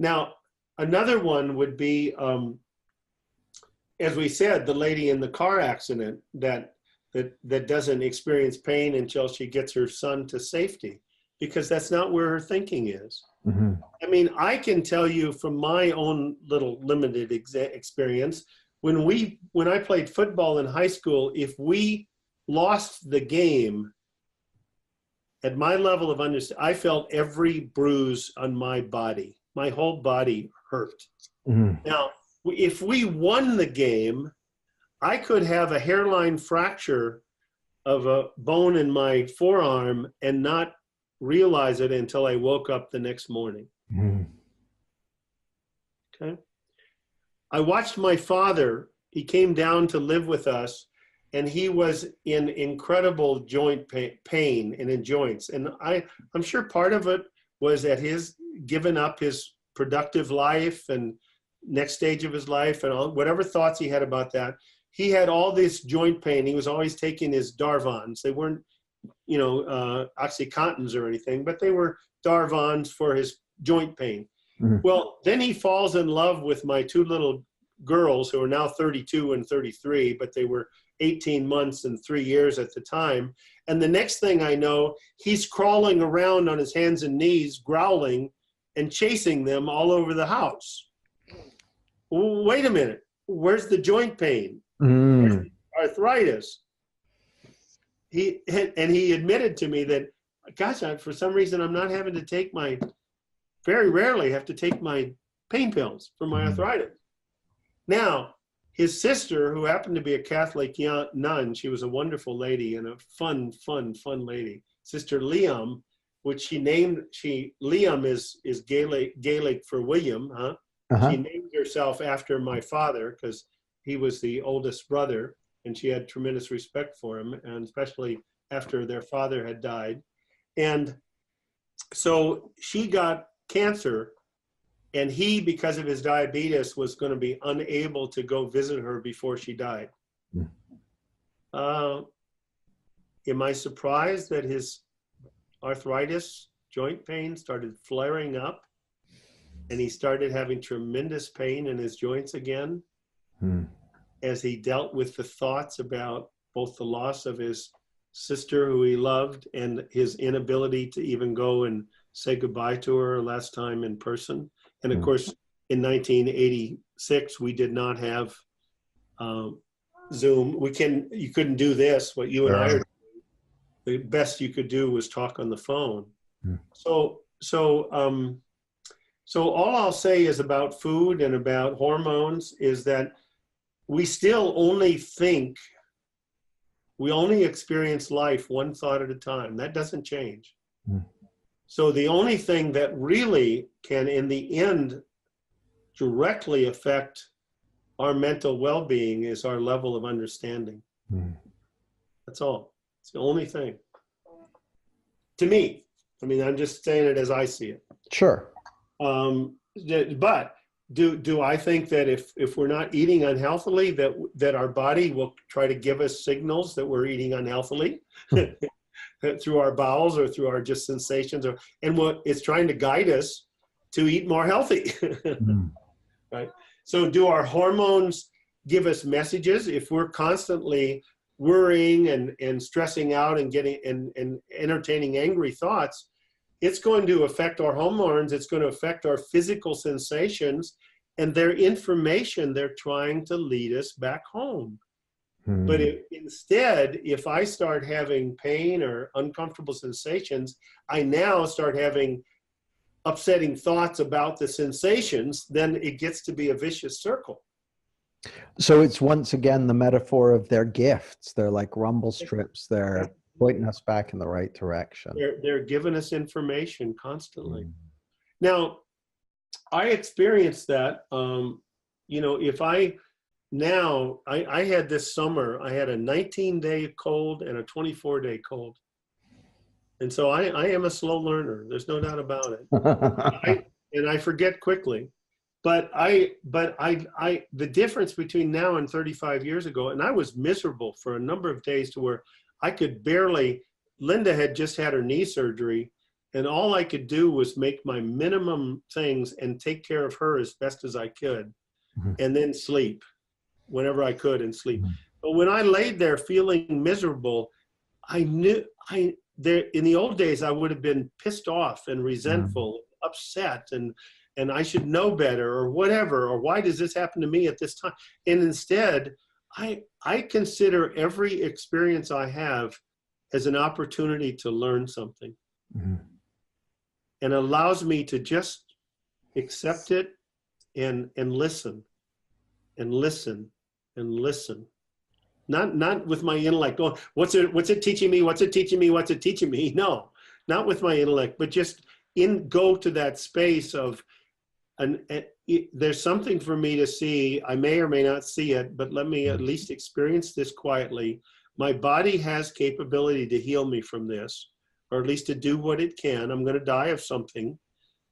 Now, another one would be, as we said, the lady in the car accident that doesn't experience pain until she gets her son to safety, because that's not where her thinking is. Mm-hmm. I mean, I can tell you from my own little limited experience, when I played football in high school, if we lost the game, at my level of understanding, I felt every bruise on my body. My whole body hurt. Mm-hmm. Now, if we won the game, I could have a hairline fracture of a bone in my forearm and not realize it until I woke up the next morning. Mm. Okay. I watched my father, he came down to live with us, and he was in incredible joint pain and in joints. And I'm sure part of it was that his given up his productive life and next stage of his life and all, whatever thoughts he had about that. He had all this joint pain. He was always taking his Darvons. They weren't, Oxycontins or anything, but they were Darvons for his joint pain. Mm-hmm. Well, then he falls in love with my two little girls who are now 32 and 33, but they were 18 months and 3 years at the time. And the next thing I know, he's crawling around on his hands and knees, growling and chasing them all over the house. Well, wait a minute. Where's the joint pain? Where's the arthritis? He admitted to me that, gosh, for some reason I'm not having to take very rarely have to take my pain pills for my arthritis. Now, his sister, who happened to be a Catholic nun, she was a wonderful lady and a fun lady, Sister Liam, which Liam is Gaelic for William, huh? Uh-huh. She named herself after my father because he was the oldest brother, and she had tremendous respect for him, and especially after their father had died. And so she got cancer, and he, because of his diabetes, was going to be unable to go visit her before she died. Am I surprised that his arthritis, joint pain started flaring up, and he started having tremendous pain in his joints again as he dealt with the thoughts about both the loss of his sister who he loved and his inability to even go and say goodbye to her last time in person. And of course, in 1986, we did not have Zoom. You couldn't do this, what you and I are doing. The best you could do was talk on the phone. So all I'll say is about food and about hormones is that we still only we only experience life one thought at a time. That doesn't change. So the only thing that really can, in the end, directly affect our mental well-being is our level of understanding. That's all. It's the only thing. To me. I mean, I'm just saying it as I see it. Sure. But do I think that if we're not eating unhealthily, that our body will try to give us signals that we're eating unhealthily through our bowels or through our just sensations, and what it's trying to guide us to eat more healthy, right? So do our hormones give us messages? If we're constantly worrying and stressing out and getting and entertaining angry thoughts, it's going to affect our hormones. It's going to affect our physical sensations, and their information, they're trying to lead us back home. But instead, if I start having pain or uncomfortable sensations, I now start having upsetting thoughts about the sensations, then it gets to be a vicious circle. So it's once again the metaphor of their gifts. They're like rumble strips. They're pointing us back in the right direction. They're giving us information constantly. Now, I experienced that, if I had this summer, I had a 19-day cold and a 24-day cold. And so I am a slow learner. There's no doubt about it. And I forget quickly. But the difference between now and 35 years ago, and I was miserable for a number of days to where I could barely, Linda had just had her knee surgery, and all I could do was make my minimum things and take care of her as best as I could, and then sleep whenever I could and sleep. But when I laid there feeling miserable, I knew in the old days, I would have been pissed off and resentful, upset, and I should know better or whatever, or why does this happen to me at this time? And instead, I consider every experience I have as an opportunity to learn something, and allows me to just accept it and listen and listen and listen. not with my intellect. Oh, what's it teaching me? What's it teaching me? What's it teaching me? No, not with my intellect, but just go to that space of, there's something for me to see. I may or may not see it, but let me at least experience this quietly. My body has capability to heal me from this, or at least to do what it can. I'm going to die of something.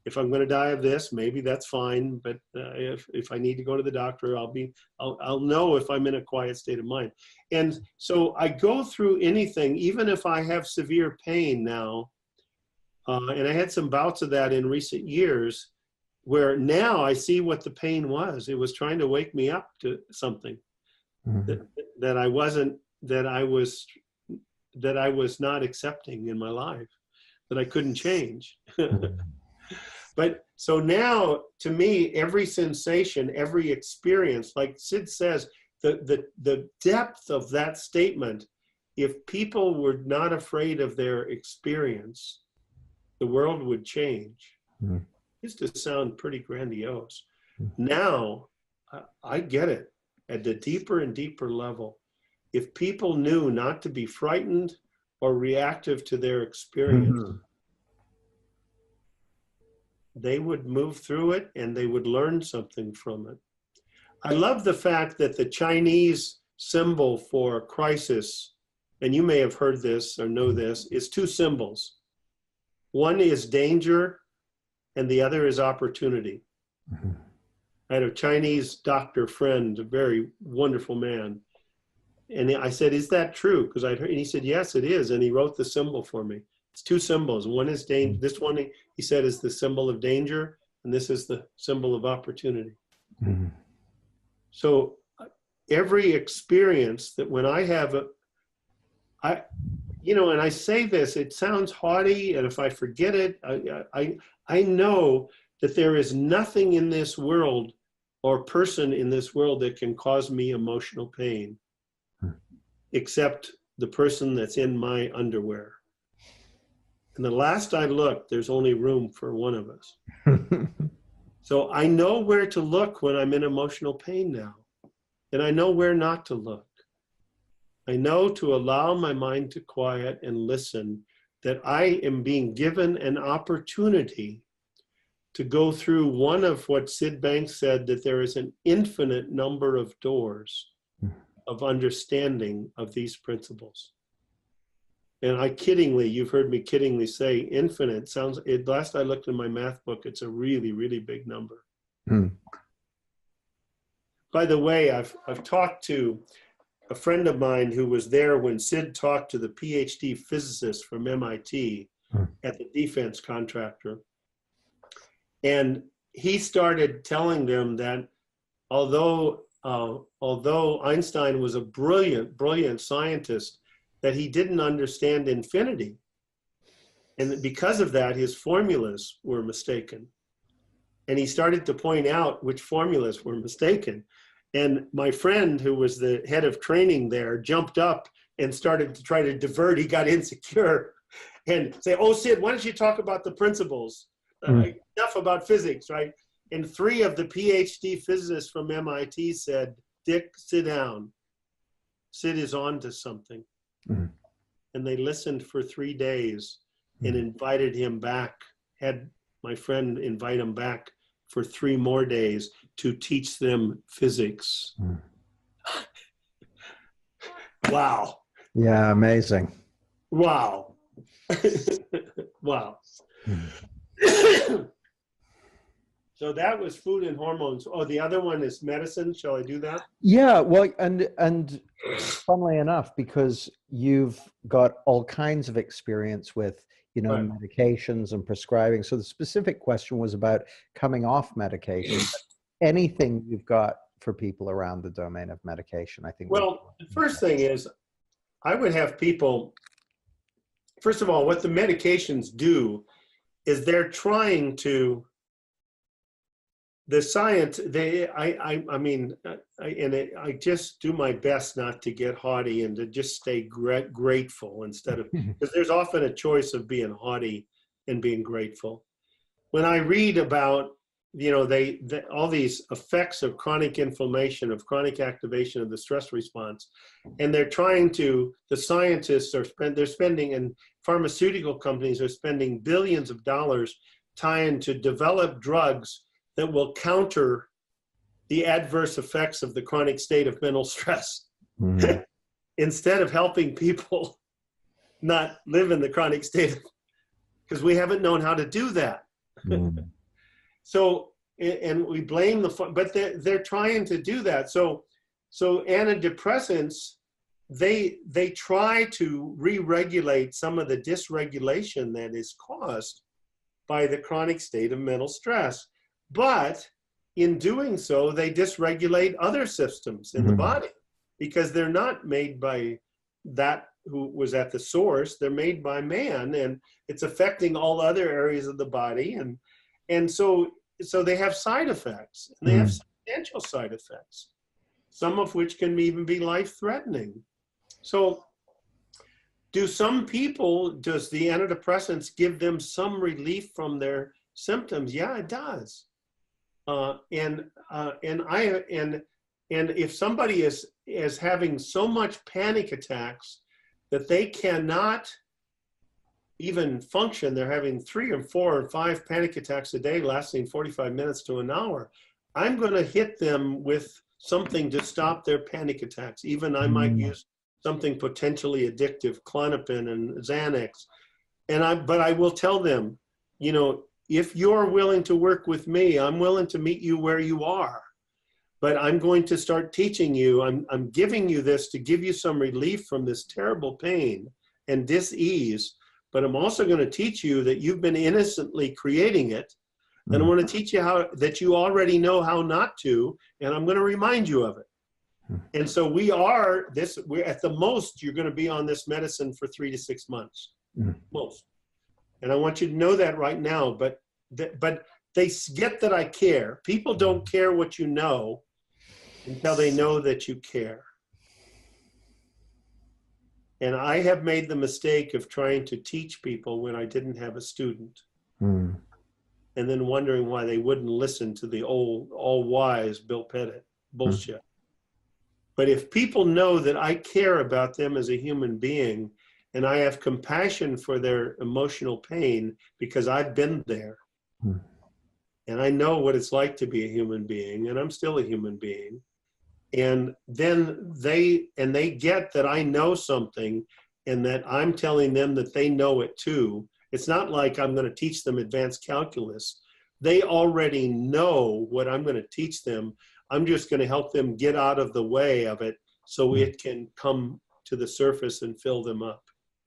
If I'm going to die of this, maybe that's fine. But if I need to go to the doctor, I'll know if I'm in a quiet state of mind. And so I go through anything, even if I have severe pain now. And I had some bouts of that in recent years, where now I see what the pain was. It was trying to wake me up to something that I was not accepting in my life, that I couldn't change. But so now, to me, every sensation, every experience, like Sid says, the depth of that statement, if people were not afraid of their experience, the world would change. Used to sound pretty grandiose. Now, I get it at the deeper and deeper level. If people knew not to be frightened or reactive to their experience, they would move through it and they would learn something from it. I love the fact that the Chinese symbol for crisis, and you may have heard this or know this, is two symbols. One is danger and the other is opportunity. I had a Chinese doctor friend, a very wonderful man. And I said, is that true? Because I'd heard, and he said, yes, it is. And he wrote the symbol for me. It's two symbols. One is danger. This one, he said, is the symbol of danger. And this is the symbol of opportunity. So every experience that when I have and I say this, it sounds haughty. And if I forget it, I know that there is nothing in this world or person in this world that can cause me emotional pain, except the person that's in my underwear. And the last I looked, there's only room for one of us. So I know where to look when I'm in emotional pain now. And I know where not to look. I know to allow my mind to quiet and listen, that I am being given an opportunity to go through one of what Sid Banks said, that there is an infinite number of doors of understanding of these principles. And you've heard me kiddingly say infinite. Last I looked in my math book, it's a really, really big number. By the way, I've talked to a friend of mine who was there when Sid talked to the PhD physicist from MIT at the defense contractor. And he started telling them that although Einstein was a brilliant, brilliant scientist, that he didn't understand infinity. And because of that, his formulas were mistaken. And he started to point out which formulas were mistaken. And my friend, who was the head of training there, jumped up and started to try to divert. He got insecure and say, oh, Sid, why don't you talk about the principles? Enough about physics, right? And 3 of the PhD physicists from MIT said, Dick, sit down. Sid is on to something. And they listened for 3 days and invited him back, had my friend invite him back for 3 more days to teach them physics. Wow. Yeah, amazing. Wow. Wow. So that was food and hormones. Oh, the other one is medicine. Shall I do that? Yeah, well, and funnily enough, because you've got all kinds of experience with, Right. medications and prescribing. So the specific question was about coming off medication. Anything you've got for people around the domain of medication, I think. Well, the first thing is, I would have people, first of all, what the medications do is they're trying to, the science, I just do my best not to get haughty and to just stay grateful instead of, because there's often a choice of being haughty and being grateful. When I read about all these effects of chronic inflammation, of chronic activation of the stress response, and the scientists they're spending, and pharmaceutical companies are spending billions of dollars trying to develop drugs that will counter the adverse effects of the chronic state of mental stress. Mm-hmm. Instead of helping people not live in the chronic state, because we haven't known how to do that. Mm-hmm. So, and we blame but they're trying to do that. So antidepressants, they try to re-regulate some of the dysregulation that is caused by the chronic state of mental stress. But in doing so, they dysregulate other systems in the body, because they're not made by that who was at the source. They're made by man, and it's affecting all other areas of the body. And so they have side effects, and they have substantial side effects, some of which can even be life-threatening. So does the antidepressants give them some relief from their symptoms? Yeah, it does. And if somebody is having so much panic attacks that they cannot even function, they're having 3 or 4 or 5 panic attacks a day lasting 45 minutes to an hour, I'm going to hit them with something to stop their panic attacks. Even I might use something potentially addictive, Klonopin and Xanax. But I will tell them, if you're willing to work with me, I'm willing to meet you where you are. But I'm going to start teaching you, I'm giving you this to give you some relief from this terrible pain and dis-ease. But I'm also going to teach you that you've been innocently creating it. And I want to teach you that you already know how not to, and I'm going to remind you of it. And so we're at the most, you're going to be on this medicine for 3 to 6 months, most. And I want you to know that right now, but they get that I care. People don't care what you know until they know that you care. And I have made the mistake of trying to teach people when I didn't have a student. And then wondering why they wouldn't listen to the old, all-wise Bill Pettit bullshit. But if people know that I care about them as a human being, and I have compassion for their emotional pain because I've been there, and I know what it's like to be a human being, and I'm still a human being, and then they get that I know something, and that I'm telling them that they know it too. It's not like I'm going to teach them advanced calculus. They already know what I'm going to teach them. I'm just going to help them get out of the way of it so it can come to the surface and fill them up.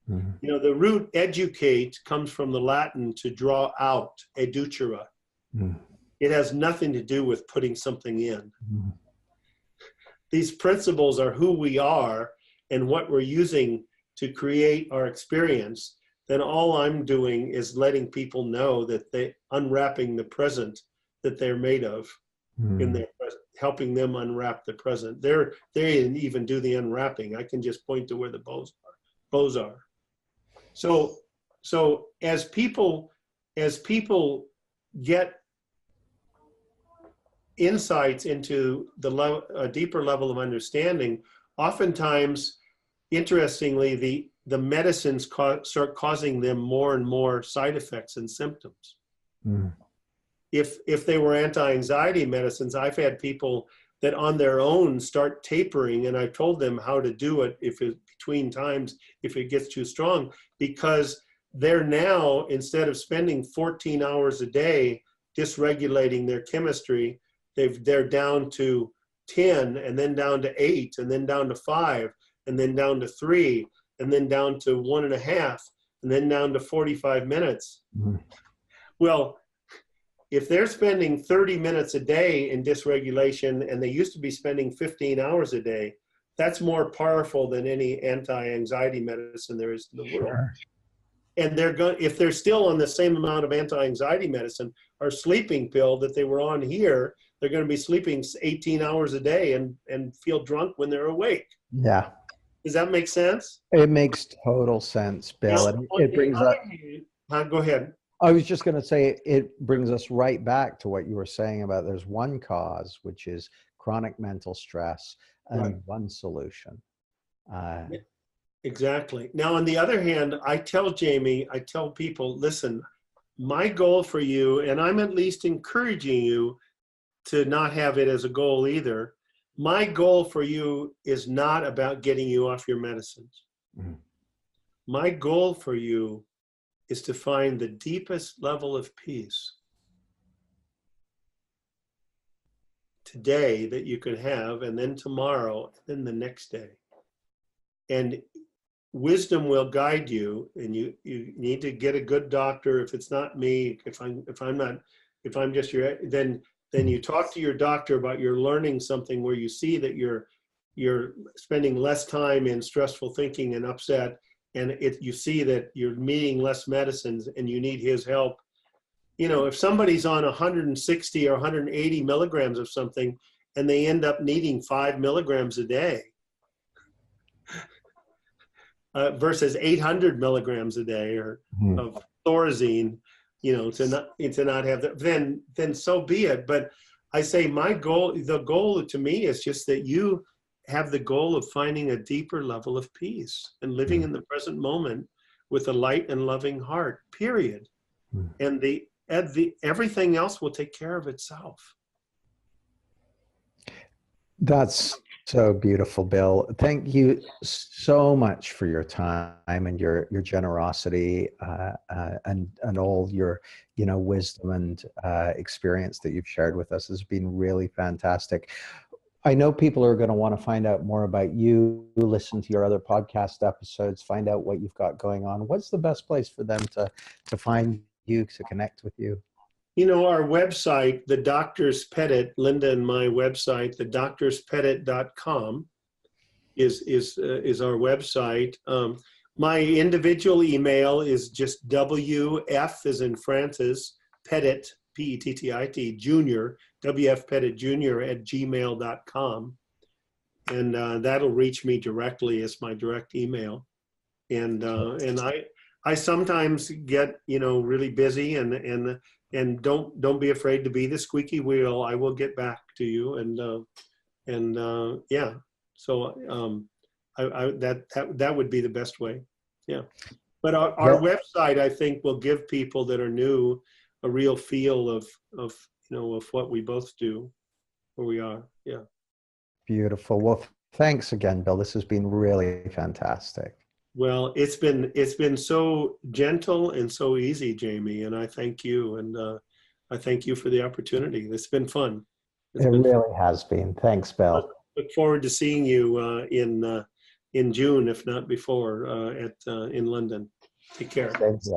The root educate comes from the Latin to draw out, educere. It has nothing to do with putting something in. These principles are who we are and what we're using to create our experience. Then all I'm doing is letting people know that unwrapping the present that they're made of in their present, helping them unwrap the present. They didn't even do the unwrapping. I can just point to where the bows are. So as people get insights into a deeper level of understanding, oftentimes, interestingly, the medicines start causing them more and more side effects and symptoms. If they were anti-anxiety medicines, I've had people that on their own start tapering, and I've told them how to do it between times if it gets too strong, because they're now, instead of spending 14 hours a day dysregulating their chemistry, they're down to 10, and then down to 8, and then down to 5, and then down to 3, and then down to 1.5, and then down to 45 minutes. Well, if they're spending 30 minutes a day in dysregulation, and they used to be spending 15 hours a day, that's more powerful than any anti-anxiety medicine there is in the world. And if they're still on the same amount of anti-anxiety medicine, our sleeping pill that they were on here, they're going to be sleeping 18 hours a day and feel drunk when they're awake. Yeah. Does that make sense? It makes total sense, Bill. Now, It brings up. Go ahead. I was just going to say it brings us right back to what you were saying about there's one cause, which is chronic mental stress, Right. and one solution. Uh, Exactly. Now, on the other hand, I tell people, listen, my goal for you, and I'm at least encouraging you to not have it as a goal either. My goal for you is not about getting you off your medicines. mm, My goal for you is to find the deepest level of peace today that you can have, and then tomorrow, and then the next day. And wisdom will guide you, and you need to get a good doctor. If it's not me, if I'm just your, then you talk to your doctor about you're learning something where you see that you're spending less time in stressful thinking and upset, and you see that you're needing less medicines and you need his help. You know, if somebody's on 160 or 180 milligrams of something and they end up needing 5 milligrams a day, versus 800 milligrams a day or of Thorazine, you know, to not have that, then so be it. But I say the goal to me is just that you have the goal of finding a deeper level of peace and living in the present moment with a light and loving heart, period. And everything else will take care of itself. That's so beautiful, Bill. Thank you so much for your time and your generosity, and all your wisdom and experience that you've shared with us. Has been really fantastic. I know people are going to want to find out more about you, listen to your other podcast episodes, find out what you've got going on. What's the best place for them to find you, to connect with you? You know, our website, the Doctor's Pettit, Linda and my website, the doctorspettit.com is our website. My individual email is just WF as in Francis, Pettit, Pettit, Junior, WF Pettit Jr. @gmail.com. And that'll reach me directly as my direct email. And I sometimes get, really busy, and don't be afraid to be the squeaky wheel. I will get back to you. And yeah, so that would be the best way. Yeah. But our website, I think, will give people that are new a real feel of what we both do, where we are. Yeah. Beautiful. Well, thanks again, Bill. This has been really fantastic. Well, it's been so gentle and so easy, Jamie, and I thank you, and I thank you for the opportunity. It's been fun. It really has been. Thanks, Bill. Look forward to seeing you in June, if not before, in London. Take care. Thanks.